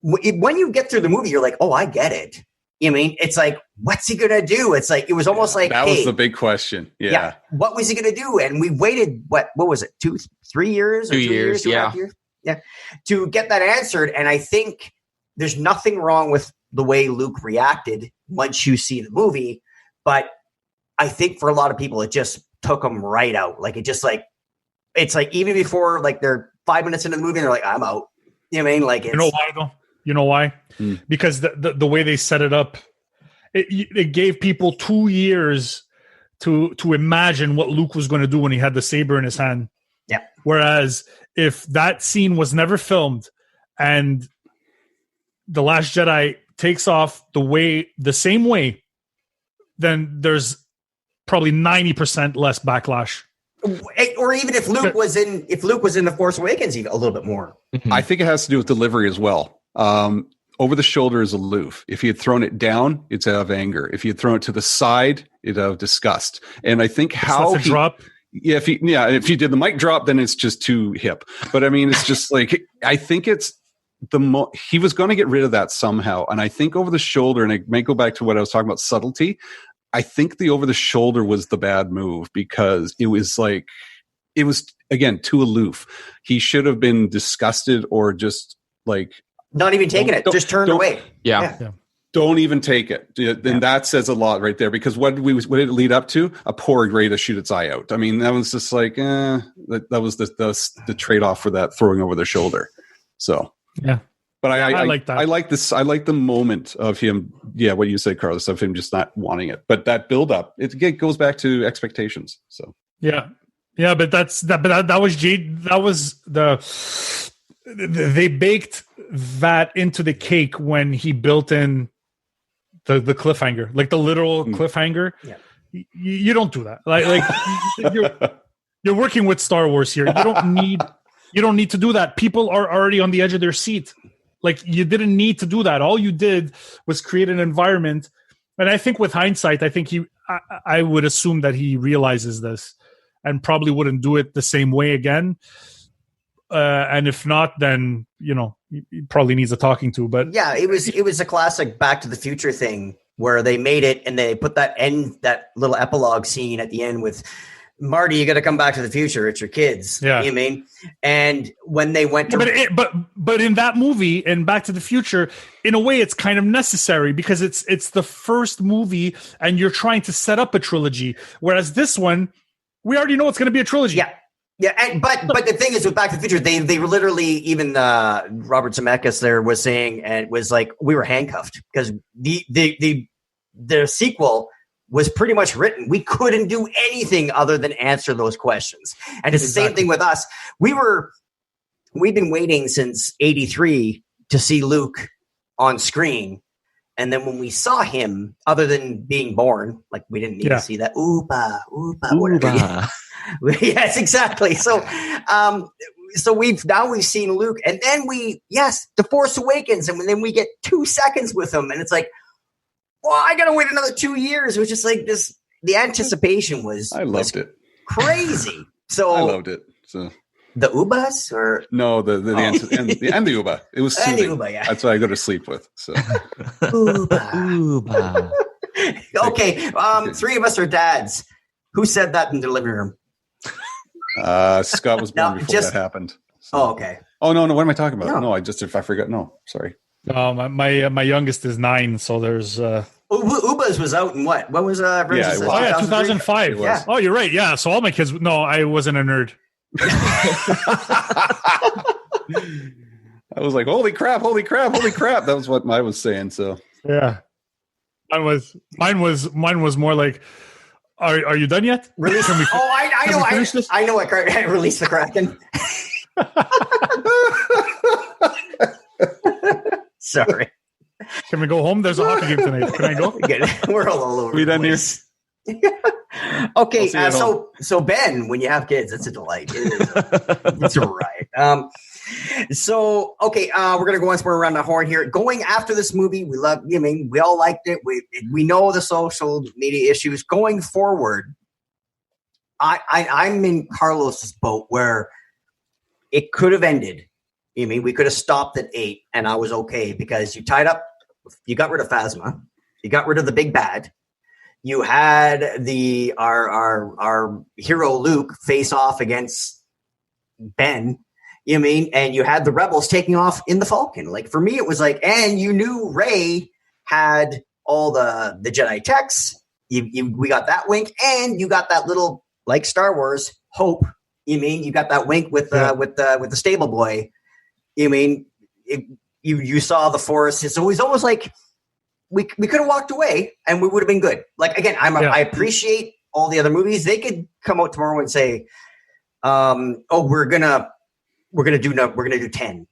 when you get through the movie, you're like, oh, I get it. You mean, it's like, what's he gonna do? It's like, it was almost like that was the big question. Yeah. What was he gonna do? And we waited, what was it, 3 years? 2 years, yeah. Yeah. To get that answered. And I think there's nothing wrong with the way Luke reacted once you see the movie, but I think for a lot of people, it just took them right out. Like, it's like, even before, like, they're 5 minutes into the movie, and they're like, I'm out. You know what I mean? Like, you know why though? You know why? Because the way they set it up, it gave people 2 years to imagine what Luke was going to do when he had the saber in his hand. Yeah. Whereas if that scene was never filmed and The Last Jedi takes off the same way, then there's probably 90% less backlash. Or even if Luke was in The Force Awakens, even a little bit more. I think it has to do with delivery as well. Over the shoulder is aloof. If he had thrown it down, it's out of anger. If he had thrown it to the side, it's out of disgust. And I think how he drop. Yeah, if he did the mic drop, then it's just too hip. But I mean, it's just like, I think it's he was going to get rid of that somehow. And I think over the shoulder, and I may go back to what I was talking about, subtlety. I think the over the shoulder was the bad move, because it was again, too aloof. He should have been disgusted, or just like, not even taking it, just turned away. Yeah. Don't even take it. Then that says a lot right there, because what did it lead up to? A poor Grey to shoot its eye out. I mean, that was just like, that was the trade-off for that throwing over their shoulder. So, yeah. But I like that. I like this. I like the moment of him. Yeah, what you said, Carlos, of him just not wanting it. But that build up, it goes back to expectations. So yeah, but that was Jade. That was they baked that into the cake when he built in the cliffhanger, like the literal cliffhanger. Yeah. You don't do that. Like you're working with Star Wars here. You don't need to do that. People are already on the edge of their seat. Like, you didn't need to do that. All you did was create an environment. And I think with hindsight, I would assume that he realizes this and probably wouldn't do it the same way again. And if not, then, he probably needs a talking to. But yeah, it was a classic Back to the Future thing where they made it and they put that little epilogue scene at the end with Marty, you got to come back to the future. It's your kids. Yeah. You know what I mean? And when they went to... But in that movie, in Back to the Future, in a way, it's kind of necessary because it's the first movie and you're trying to set up a trilogy. Whereas this one, we already know it's going to be a trilogy. Yeah. Yeah, but the thing is with Back to the Future, they literally, even Robert Zemeckis there was saying, and it was like, we were handcuffed because the sequel was pretty much written. We couldn't do anything other than answer those questions. And it's the same thing with us. We've been waiting since 83 to see Luke on screen. And then when we saw him, other than being born, like we didn't need to see that oopa, whatever. Yes, exactly. So we've seen Luke, and then The Force Awakens, and then we get 2 seconds with him, and it's like, well, I gotta wait another 2 years. It was just like this. The anticipation was. I loved it. Crazy. So I loved it. So the Ubas or no, the the Uba. It was soothing. And the Uba, yeah. That's what I go to sleep with. So Uba. Okay. 3 of us are dads. Who said that in the living room? Scott was born before that happened. So. Oh, okay. Oh no! What am I talking about? No, I forgot. No, sorry. My youngest is 9, so there's Ubas was out in what? What was 2005. Yeah. Oh, you're right. Yeah. So all my kids. No, I wasn't a nerd. I was like, holy crap! That was what I was saying. So yeah, mine was more like, are you done yet? Release. I know. I release the Kraken. Sorry. Can we go home? There's a hockey game tonight. Can I go? We're all over. We done here. Okay, so Ben, when you have kids, it's a delight. It's a riot. We're gonna go once more around the horn here. Going after this movie, we love. I mean, we all liked it. We know the social media issues. Going forward, I'm in Carlos's boat where it could have ended. I mean, we could have stopped at 8, and I was okay because you got rid of Phasma, you got rid of the big bad. You had our hero Luke face off against Ben, you know what I mean? And you had the rebels taking off in the Falcon. Like, for me, it was like, and you knew Rey had all the Jedi techs. We got that wink, and you got that little, like Star Wars, hope. You know what I mean? You got that wink with the stable boy. You know what I mean? You saw the Force. So it was almost like we could have walked away and we would have been good. Like, again, I appreciate all the other movies. They could come out tomorrow and say, we're gonna do 10.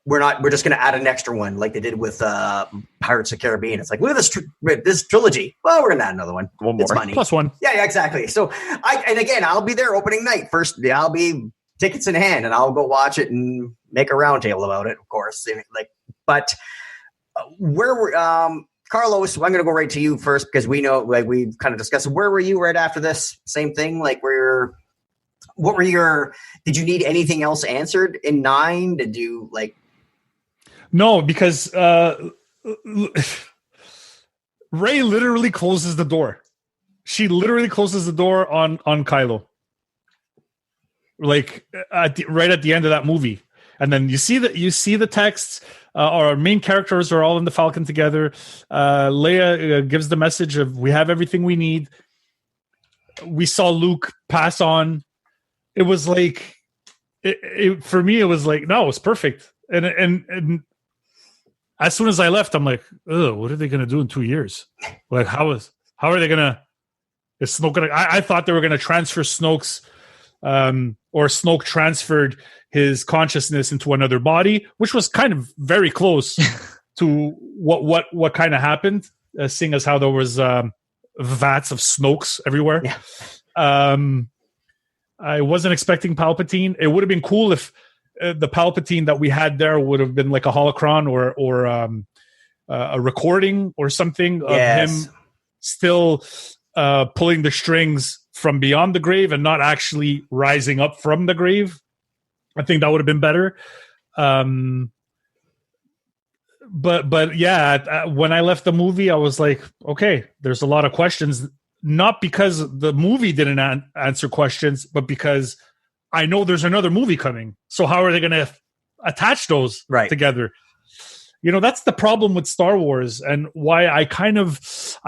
We're just gonna add an extra one like they did with Pirates of the Caribbean. It's like, look at this trilogy. Well, we're gonna add another one. One more. It's money. Plus one. Yeah, exactly. So I'll be there opening night. First, I'll be tickets in hand and I'll go watch it and make a roundtable about it, of course. Where were Carlos? I'm going to go right to you first because we know, like, we've kind of discussed. Where were you right after this? Same thing. Like, did you need anything else answered in 9? Did you like? No, because Rey literally closes the door. She literally closes the door on Kylo. Like right at the end of that movie. and then you see the texts. Our main characters are all in the Falcon together. Leia gives the message of, we have everything we need. We saw Luke pass on. It was like, for me, it was like, no, it was perfect. And as soon as I left, I'm like, ugh, what are they going to do in 2 years? Like, how are they going to, is Snoke going to, I thought they were going to transfer Snoke's, or Snoke transferred his consciousness into another body, which was kind of very close to what kind of happened, seeing as how there was vats of Snokes everywhere. Yeah. I wasn't expecting Palpatine. It would have been cool if the Palpatine that we had there would have been like a holocron or a recording or something of him still pulling the strings from beyond the grave and not actually rising up from the grave. I think that would have been better. But yeah, when I left the movie, I was like, okay, there's a lot of questions, not because the movie didn't answer questions, but because I know there's another movie coming. So how are they going to attach those together? You know, that's the problem with Star Wars, and why I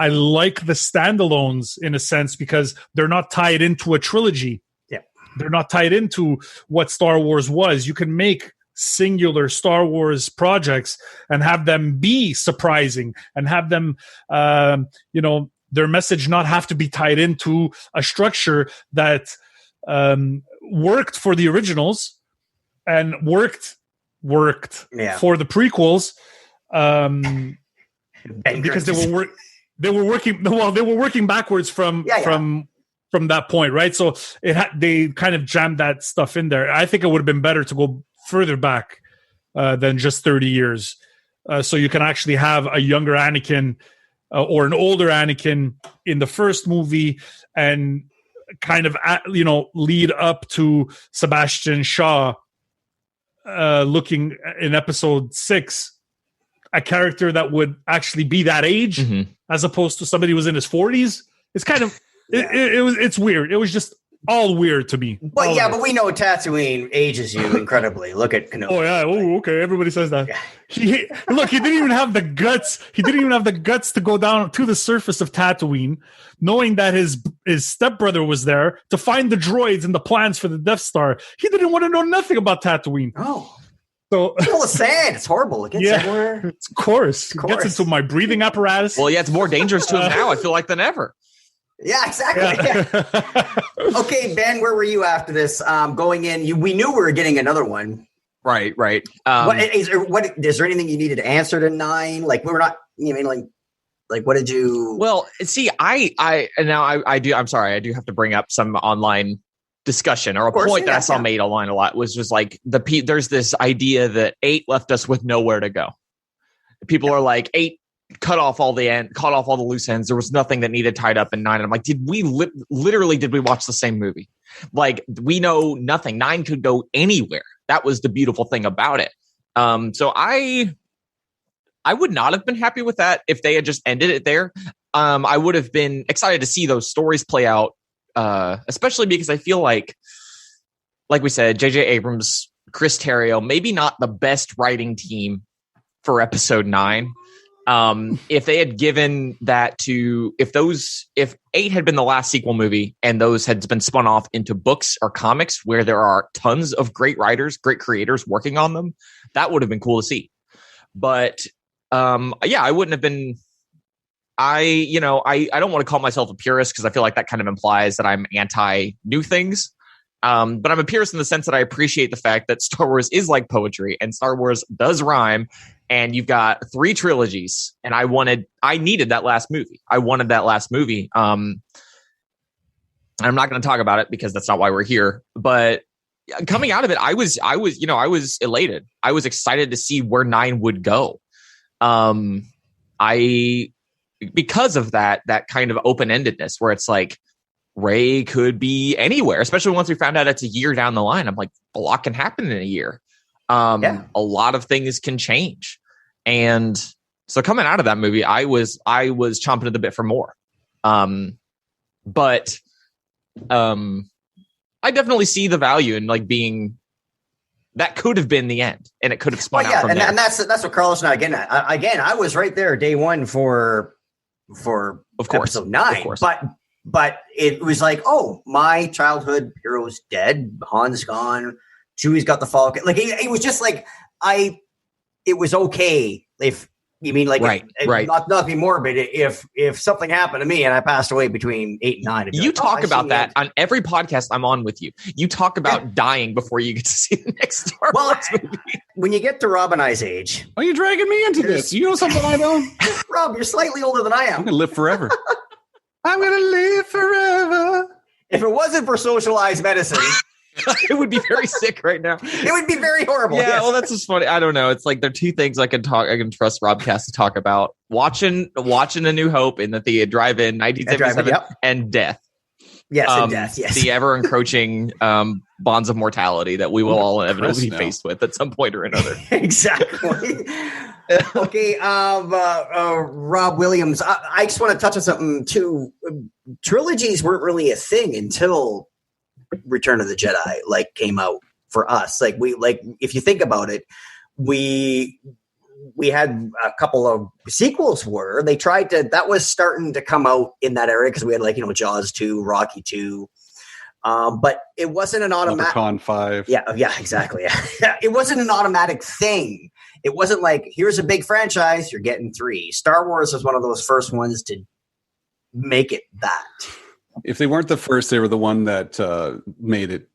like the standalones in a sense, because they're not tied into a trilogy. Yeah. They're not tied into what Star Wars was. You can make singular Star Wars projects and have them be surprising and have them, their message not have to be tied into a structure that worked for the originals and worked for the prequels, because they were working backwards from that point, right? So they kind of jammed that stuff in there. I think it would have been better to go further back than just 30 years, so you can actually have a younger Anakin or an older Anakin in the first movie, and kind of lead up to Sebastian Shaw looking in episode 6, a character that would actually be that age, as opposed to somebody who was in his 40s. It's kind of it's weird. It was just all weird to me. But but we know Tatooine ages you incredibly. Look at Kenobi. Oh yeah. Oh, okay. Everybody says that. Yeah. He didn't even have the guts. He didn't even have the guts to go down to the surface of Tatooine, knowing that his stepbrother was there to find the droids and the plans for the Death Star. He didn't want to know nothing about Tatooine. Oh. So full of sand. It's horrible. It gets everywhere. Of course. It gets into my breathing apparatus. Well, yeah, it's more dangerous to him now, I feel like, than ever. Yeah, exactly. Yeah. Okay, Ben, where were you after this? Going in, we knew we were getting another one. Right. Is there anything you needed to answer to 9? Like, we were not. You mean like what did you? Well, see, I do. I'm sorry, I do have to bring up some online discussion or a point that I saw made online a lot, was just like there's this idea that 8 left us with nowhere to go. People are like, 8 cut off all the loose ends. There was nothing that needed tied up in 9. And I'm like, did we watch the same movie? Like, we know nothing. 9 could go anywhere. That was the beautiful thing about it. So I would not have been happy with that if they had just ended it there. I would have been excited to see those stories play out, especially because I feel like we said, J.J. Abrams, Chris Terrio, maybe not the best writing team for episode 9. If they had given that if 8 had been the last sequel movie and those had been spun off into books or comics where there are tons of great writers, great creators working on them, that would have been cool to see. But I wouldn't have been. I don't want to call myself a purist, because I feel like that kind of implies that I'm anti new things. But I'm a purist in the sense that I appreciate the fact that Star Wars is like poetry and Star Wars does rhyme. And you've got 3 trilogies, and I needed that last movie. I wanted that last movie. I'm not going to talk about it because that's not why we're here. But coming out of it, I was elated. I was excited to see where 9 would go. Because of that kind of open-endedness, where it's like Rey could be anywhere, especially once we found out it's a year down the line. I'm like, a lot can happen in a year. A lot of things can change. And so coming out of that movie, I was chomping at the bit for more. But I definitely see the value in like being That could have been the end, and it could have spun out from there. And that's what Carlos and I again. I was right there day one for of course, episode 9, of course. but it was like, oh, my childhood hero's dead. Han's gone. Chewie's got the Falcon. Like it was just like it was okay if you mean like right. Not to be morbid. If something happened to me and I passed away between 8 and 9, you talk about that on every podcast I'm on with you. You talk about dying before you get to see the next Star Wars movie. When you get to Rob and I's age, why are you dragging me into this? You know something I don't. Rob, you're slightly older than I am. I'm gonna live forever. I'm gonna live forever. If it wasn't for socialized medicine. It would be very sick right now. It would be very horrible. Yeah, yes. well, that's just funny. I don't know. It's like there are two things I can trust Robcast to talk about: watching A New Hope in the theater, drive-in, 1977, and death. Yes, and death. Yes, the ever encroaching bonds of mortality that we will all inevitably be faced with at some point or another. Exactly. Okay, Rob Williams. I just want to touch on something too. Trilogies weren't really a thing until Return of the Jedi came out for us. If you think about it, we had a couple of sequels they tried to, that was starting to come out in that area because we had Jaws 2, Rocky 2. But it wasn't an automatic Con 5. Yeah, exactly. It wasn't an automatic thing. It wasn't like, here's a big franchise, you're getting 3. Star Wars was one of those first ones to make it that. If they weren't the first, they were the one that made it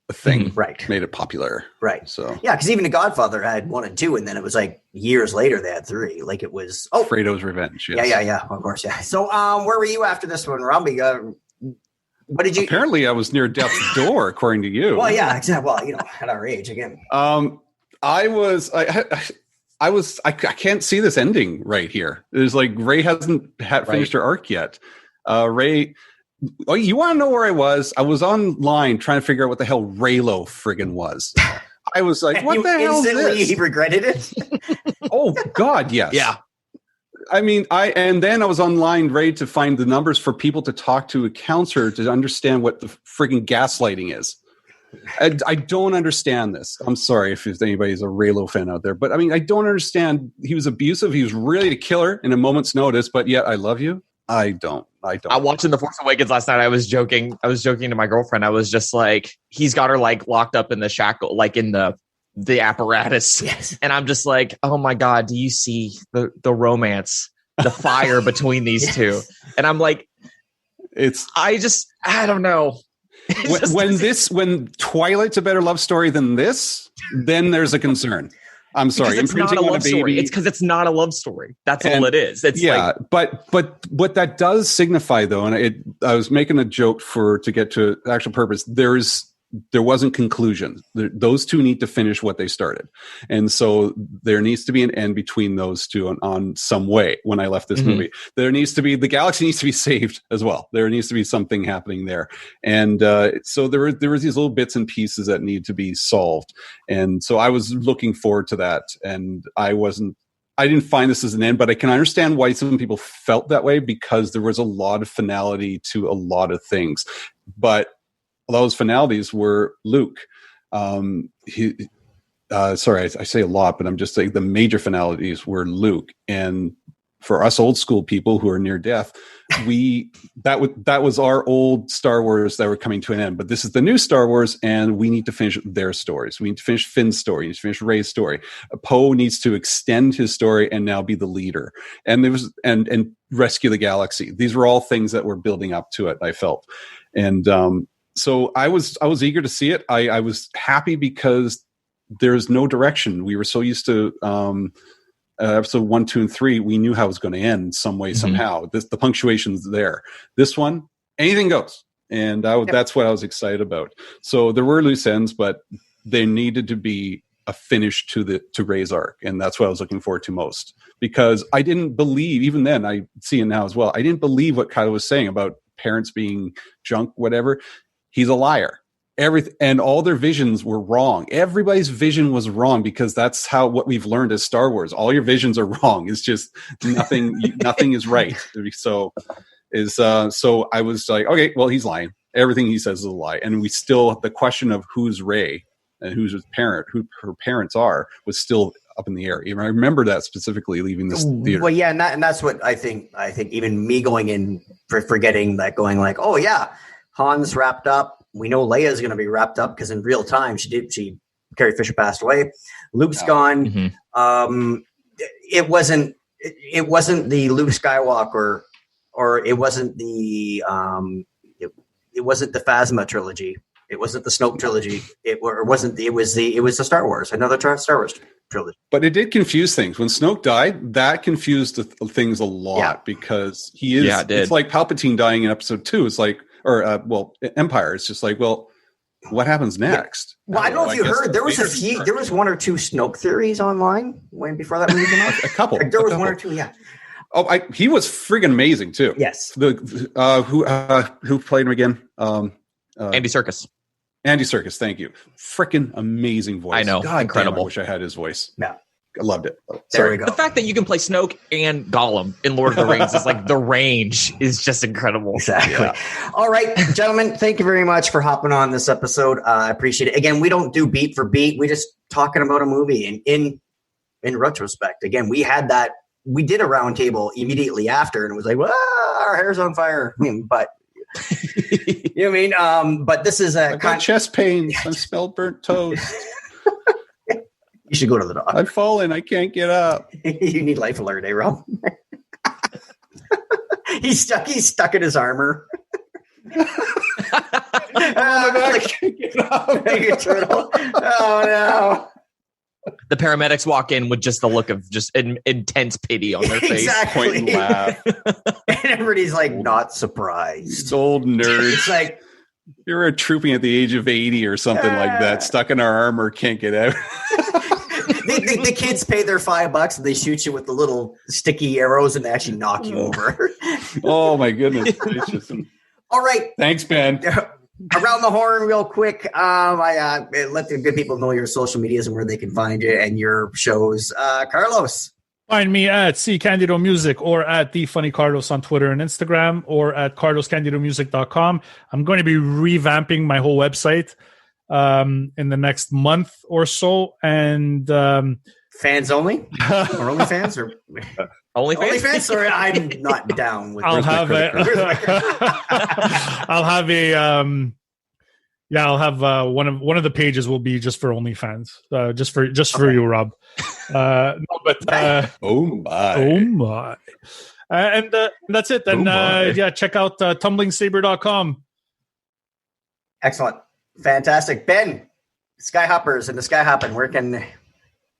a thing, right? Made it popular, right? So yeah, because even The Godfather had 1 and 2, and then it was like years later they had 3. Like it was Fredo's Revenge. Yes. Yeah, of course, yeah. So where were you after this one, Robbie? What did you? Apparently, I was near death's door, according to you. Well, yeah, exactly. Well, at our age again. I can't see this ending right here. It's like Rey hasn't finished her arc yet. Rey. Oh, you want to know where I was? I was online trying to figure out what the hell Reylo friggin' was. I was like, what the hell is this? You regretted it? Oh, God, yes. Yeah. I mean, and then I was online ready to find the numbers for people to talk to a counselor to understand what the friggin' gaslighting is. I don't understand this. I'm sorry if anybody's a Reylo fan out there, but I mean, I don't understand. He was abusive. He was ready to kill her in a moment's notice, but yet I love you. I don't. I watching The Force Awakens last night. I was joking to my girlfriend. I was just like, he's got her locked up in the shackle, in the apparatus. Yes. And I'm just like, oh my God, do you see the romance, the fire between these two? And I'm like, I don't know. When Twilight's a better love story than this, then there's a concern. I'm sorry. It's not a love story. It's because it's not a love story. That's all it is. It's but what that does signify, though, and I was making a joke to get to actual purpose. There wasn't conclusion. Those two need to finish what they started, and so there needs to be an end between those two on some way. When I left this movie, there needs to be, the galaxy needs to be saved as well. There needs to be something happening there, and so there were these little bits and pieces that need to be solved, and so I was looking forward to that, and I didn't find this as an end, but I can understand why some people felt that way because there was a lot of finality to a lot of things, but those finalities were Luke. Sorry, I say a lot, but I'm just saying the major finalities were Luke. And for us old school people who are near death, that was our old Star Wars that were coming to an end. But this is the new Star Wars, and we need to finish their stories. We need to finish Finn's story. We need to finish Rey's story. Poe needs to extend his story and now be the leader. And and rescue the galaxy. These were all things that were building up to it, I felt. And so I was eager to see it. I was happy because there's no direction. We were so used to episode 1, 2, and 3. We knew how it was going to end some way, somehow. The punctuation's there. This one, anything goes, and that's what I was excited about. So there were loose ends, but there needed to be a finish to Rey's arc, and that's what I was looking forward to most. Because I didn't believe, even then, I see it now as well. I didn't believe what Kylo was saying about parents being junk, whatever. He's a liar. And all their visions were wrong. Everybody's vision was wrong because that's what we've learned as Star Wars. All your visions are wrong. It's just nothing is right. So I was like, okay, well, he's lying. Everything he says is a lie. And the question of who's Rey and who her parents are, was still up in the air. Even I remember that specifically leaving this theater. Well, yeah, and that's what I think. I think even me going in for forgetting that, going like, oh yeah, Han's wrapped up. We know Leia's going to be wrapped up because in real time Carrie Fisher passed away. Luke's gone. Mm-hmm. It wasn't the Luke Skywalker, or it wasn't the it wasn't the Phasma trilogy. It wasn't the Snoke trilogy. It was the Star Wars, another Star Wars trilogy. But it did confuse things. When Snoke died, that confused things a lot because he is. Yeah, it's like Palpatine dying in Episode 2. It's like, Empire. It's just like, well, what happens next? Yeah. Well, I don't know if you heard. There was one or two Snoke theories online before that movie came out. A couple. There was one or two. Yeah. Oh, he was friggin' amazing too. Yes. Who played him again? Andy Serkis. Andy Serkis, thank you. Frickin' amazing voice. I know. God incredible. Damn, I wish I had his voice. Yeah. I loved it. There we go. The fact that you can play Snoke and Gollum in Lord of the Rings is like the range is just incredible. Exactly. Yeah. All right, gentlemen, thank you very much for hopping on this episode. I appreciate it. Again, we don't do beat for beat. We're just talking about a movie. And in retrospect, again, we did a round table immediately after, and it was like, our hair's on fire. But you know what I mean? But this is I've got chest pains. I smell burnt toast. You should go to the doctor. I've fallen. I can't get up. You need Life Alert, Rob? He's stuck in his armor. I can't get up. Turtle. Oh no. The paramedics walk in with just the look of just intense pity on their face. Exactly. Point and laugh. And everybody's like not surprised. These old nerds. It's like you're trooping at the age of 80 or something like that, stuck in our armor, can't get out. the kids pay their $5 and they shoot you with the little sticky arrows and they actually knock you over. Oh my goodness gracious. All right. Thanks, Ben. Around the horn real quick. I let the good people know your social medias and where they can find you and your shows. Carlos. Find me at C Candido Music or at The Funny Carlos on Twitter and Instagram or at carloscandidomusic.com. I'm going to be revamping my whole website in the next month or so. And fans only? Or only fans? Or only fans? Sorry, I'm not down with I'll have one of the pages will be just for OnlyFans, just for you, Rob. Oh my! And that's it. Then check out tumblingsaber.com. Excellent, fantastic, Ben. Skyhoppers and the Skyhopping. Where can?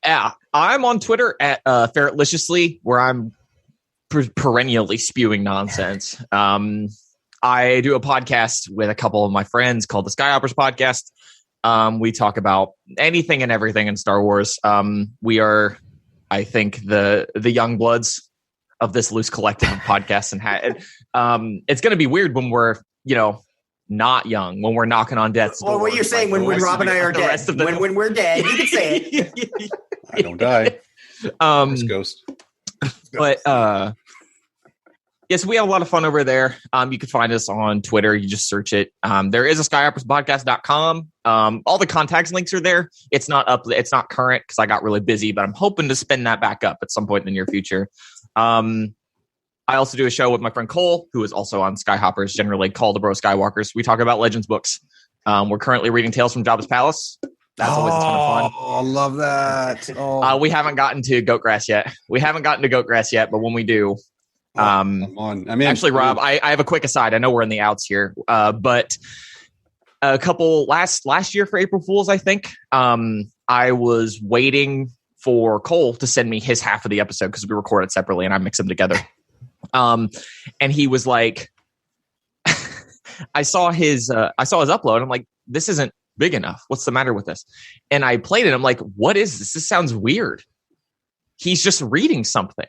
Yeah, I'm on Twitter at Ferretlicious, where I'm perennially spewing nonsense. I do a podcast with a couple of my friends called the Skyhoppers Podcast. We talk about anything and everything in Star Wars. We are, I think, the young bloods of this loose collective of podcasts. And it's going to be weird when we're, not young, when we're knocking on death's door. Well, what you're saying when Rob and I are dead. When we're dead, you can say it. I don't die. It's Ghost. But yes, we have a lot of fun over there. You can find us on Twitter. You just search it. There is a skyhopperspodcast.com. All the contacts links are there. It's not up. It's not current because I got really busy, but I'm hoping to spin that back up at some point in the near future. I also do a show with my friend Cole, who is also on Skyhoppers, generally called the Bro Skywalkers. We talk about Legends books. We're currently reading Tales from Jabba's Palace. That's always a ton of fun. Oh, I love that. Oh. We haven't gotten to Goatgrass yet. But when we do, I'm on. I mean, actually, Rob, I have a quick aside. I know we're in the outs here, but a couple last year for April Fools, I think, I was waiting for Cole to send me his half of the episode because we recorded separately and I mix them together. And he was like, I saw his upload. I'm like, this isn't big enough. What's the matter with this? And I played it. I'm like, what is this? This sounds weird. He's just reading something.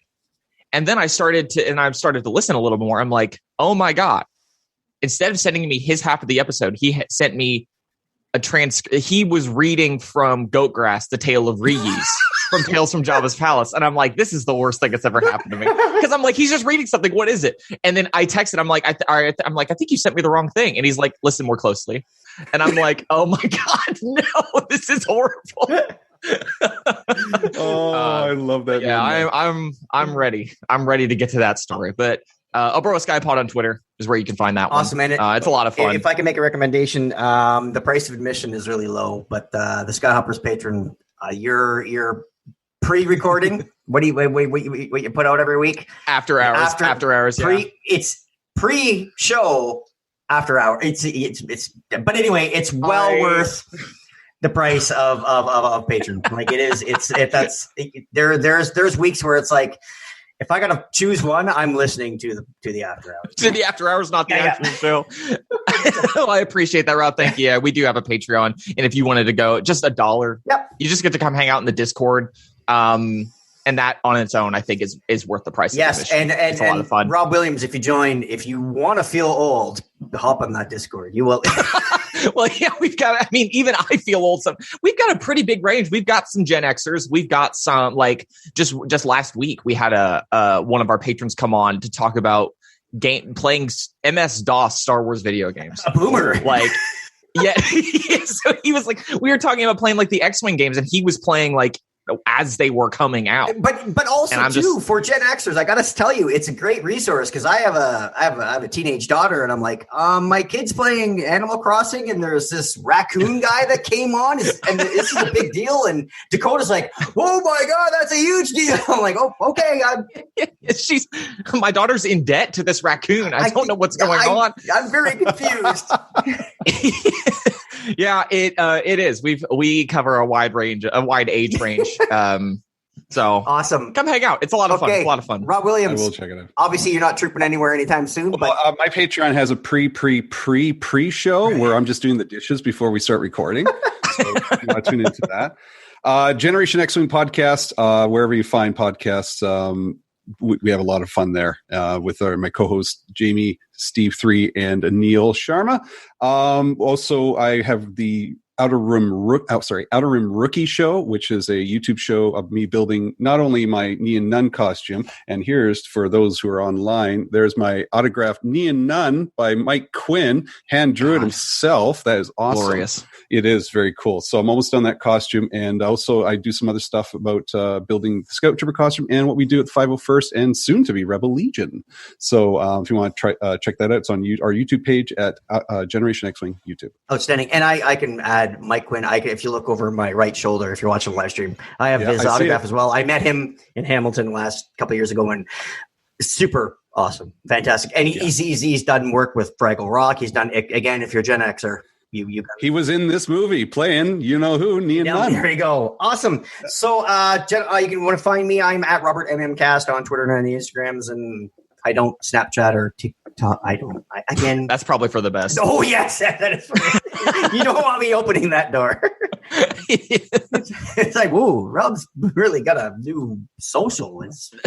And then I started to listen a little more. I'm like, oh my God. Instead of sending me his half of the episode, he sent me he was reading from Goatgrass, The Tale of Reeves from Tales from Jabba's Palace. And I'm like, this is the worst thing that's ever happened to me. because I'm like, he's just reading something. What is it? And then I texted. I'm like, I think you sent me the wrong thing. And he's like, listen more closely. And I'm like, oh my God, no, this is horrible. I love that. Yeah, I'm ready. I'm ready to get to that story. But Bro Skypod on Twitter is where you can find that one. Awesome, and it's a lot of fun. If I can make a recommendation, the price of admission is really low, but the Skyhoppers patron, you're pre-recording. What you put out every week? After hours. It's pre-show. After hour. It's. But anyway, it's well worth the price of patron. Like it is. There's weeks where it's like, if I gotta choose one, I'm listening to the after hours. To the after hours, not the actual show. Well, I appreciate that, Rob. Thank you. Yeah, we do have a Patreon, and if you wanted to go, just $1. Yep. You just get to come hang out in the Discord. And that on its own, I think, is worth the price. Yes, and it's a lot of fun. Rob Williams, if you want to feel old, hop on that Discord. You will. Well, yeah, even I feel old. So we've got a pretty big range. We've got some Gen Xers. We've got some, like, just last week, we had one of our patrons come on to talk about playing MS-DOS Star Wars video games. A boomer. Like, yeah. So he was like, we were talking about playing like the X-Wing games, and he was playing like as they were coming out. But also too, for Gen Xers, I gotta tell you, it's a great resource, because I have a teenage daughter, and I'm like, my kid's playing Animal Crossing, and there's this raccoon guy that came on, and this is a big deal, and Dakota's like, oh my God, that's a huge deal. I'm like, oh, okay. My daughter's in debt to this raccoon. I don't know what's going on. I'm very confused. Yeah, it is. We cover a wide age range. So awesome. Come hang out. It's a lot of fun. It's a lot of fun. Rob Williams, I will check it out. Obviously, you're not trooping anywhere anytime soon. But my Patreon has a pre-show where I'm just doing the dishes before we start recording. So if you want to tune into that. Generation X-Wing podcast, wherever you find podcasts. We have a lot of fun there with my co-host Jamie, Steve 3, and Anil Sharma. Also, I have the Outer Rim Rookie Show, which is a YouTube show of me building not only my Neon Nun costume, and here's, for those who are online, there's my autographed Neon Nun by Mike Quinn, hand drew it himself. That is awesome. Glorious. It is very cool. So I'm almost done that costume, and also I do some other stuff about building the Scout Trooper costume and what we do at the 501st and soon to be Rebel Legion. So if you want to try check that out, it's on our YouTube page at Generation X-Wing YouTube. Outstanding. And I can add Mike Quinn. If you look over my right shoulder, if you're watching the live stream, I have his autograph as well. I met him in Hamilton last couple of years ago, and super awesome, fantastic. And he's done work with Fraggle Rock. He's done, again, if you're Gen Xer, he was in this movie playing Neon Nun. There you go. Awesome. So you can want to find me. I'm at Robert MMCast on Twitter and on the Instagrams, and I don't Snapchat or TikTok. Again, that's probably for the best. Oh yes, that is. You don't want me opening that door. It's like, whoa, Rob's really got a new social.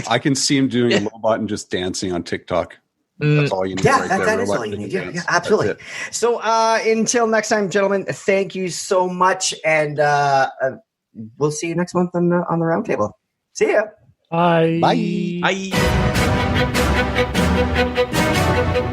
I can see him doing a robot and just dancing on TikTok. That's all you need. That is all you need. Yeah, absolutely. So until next time, gentlemen, thank you so much, and we'll see you next month on the roundtable. See ya. Bye. Bye. Bye.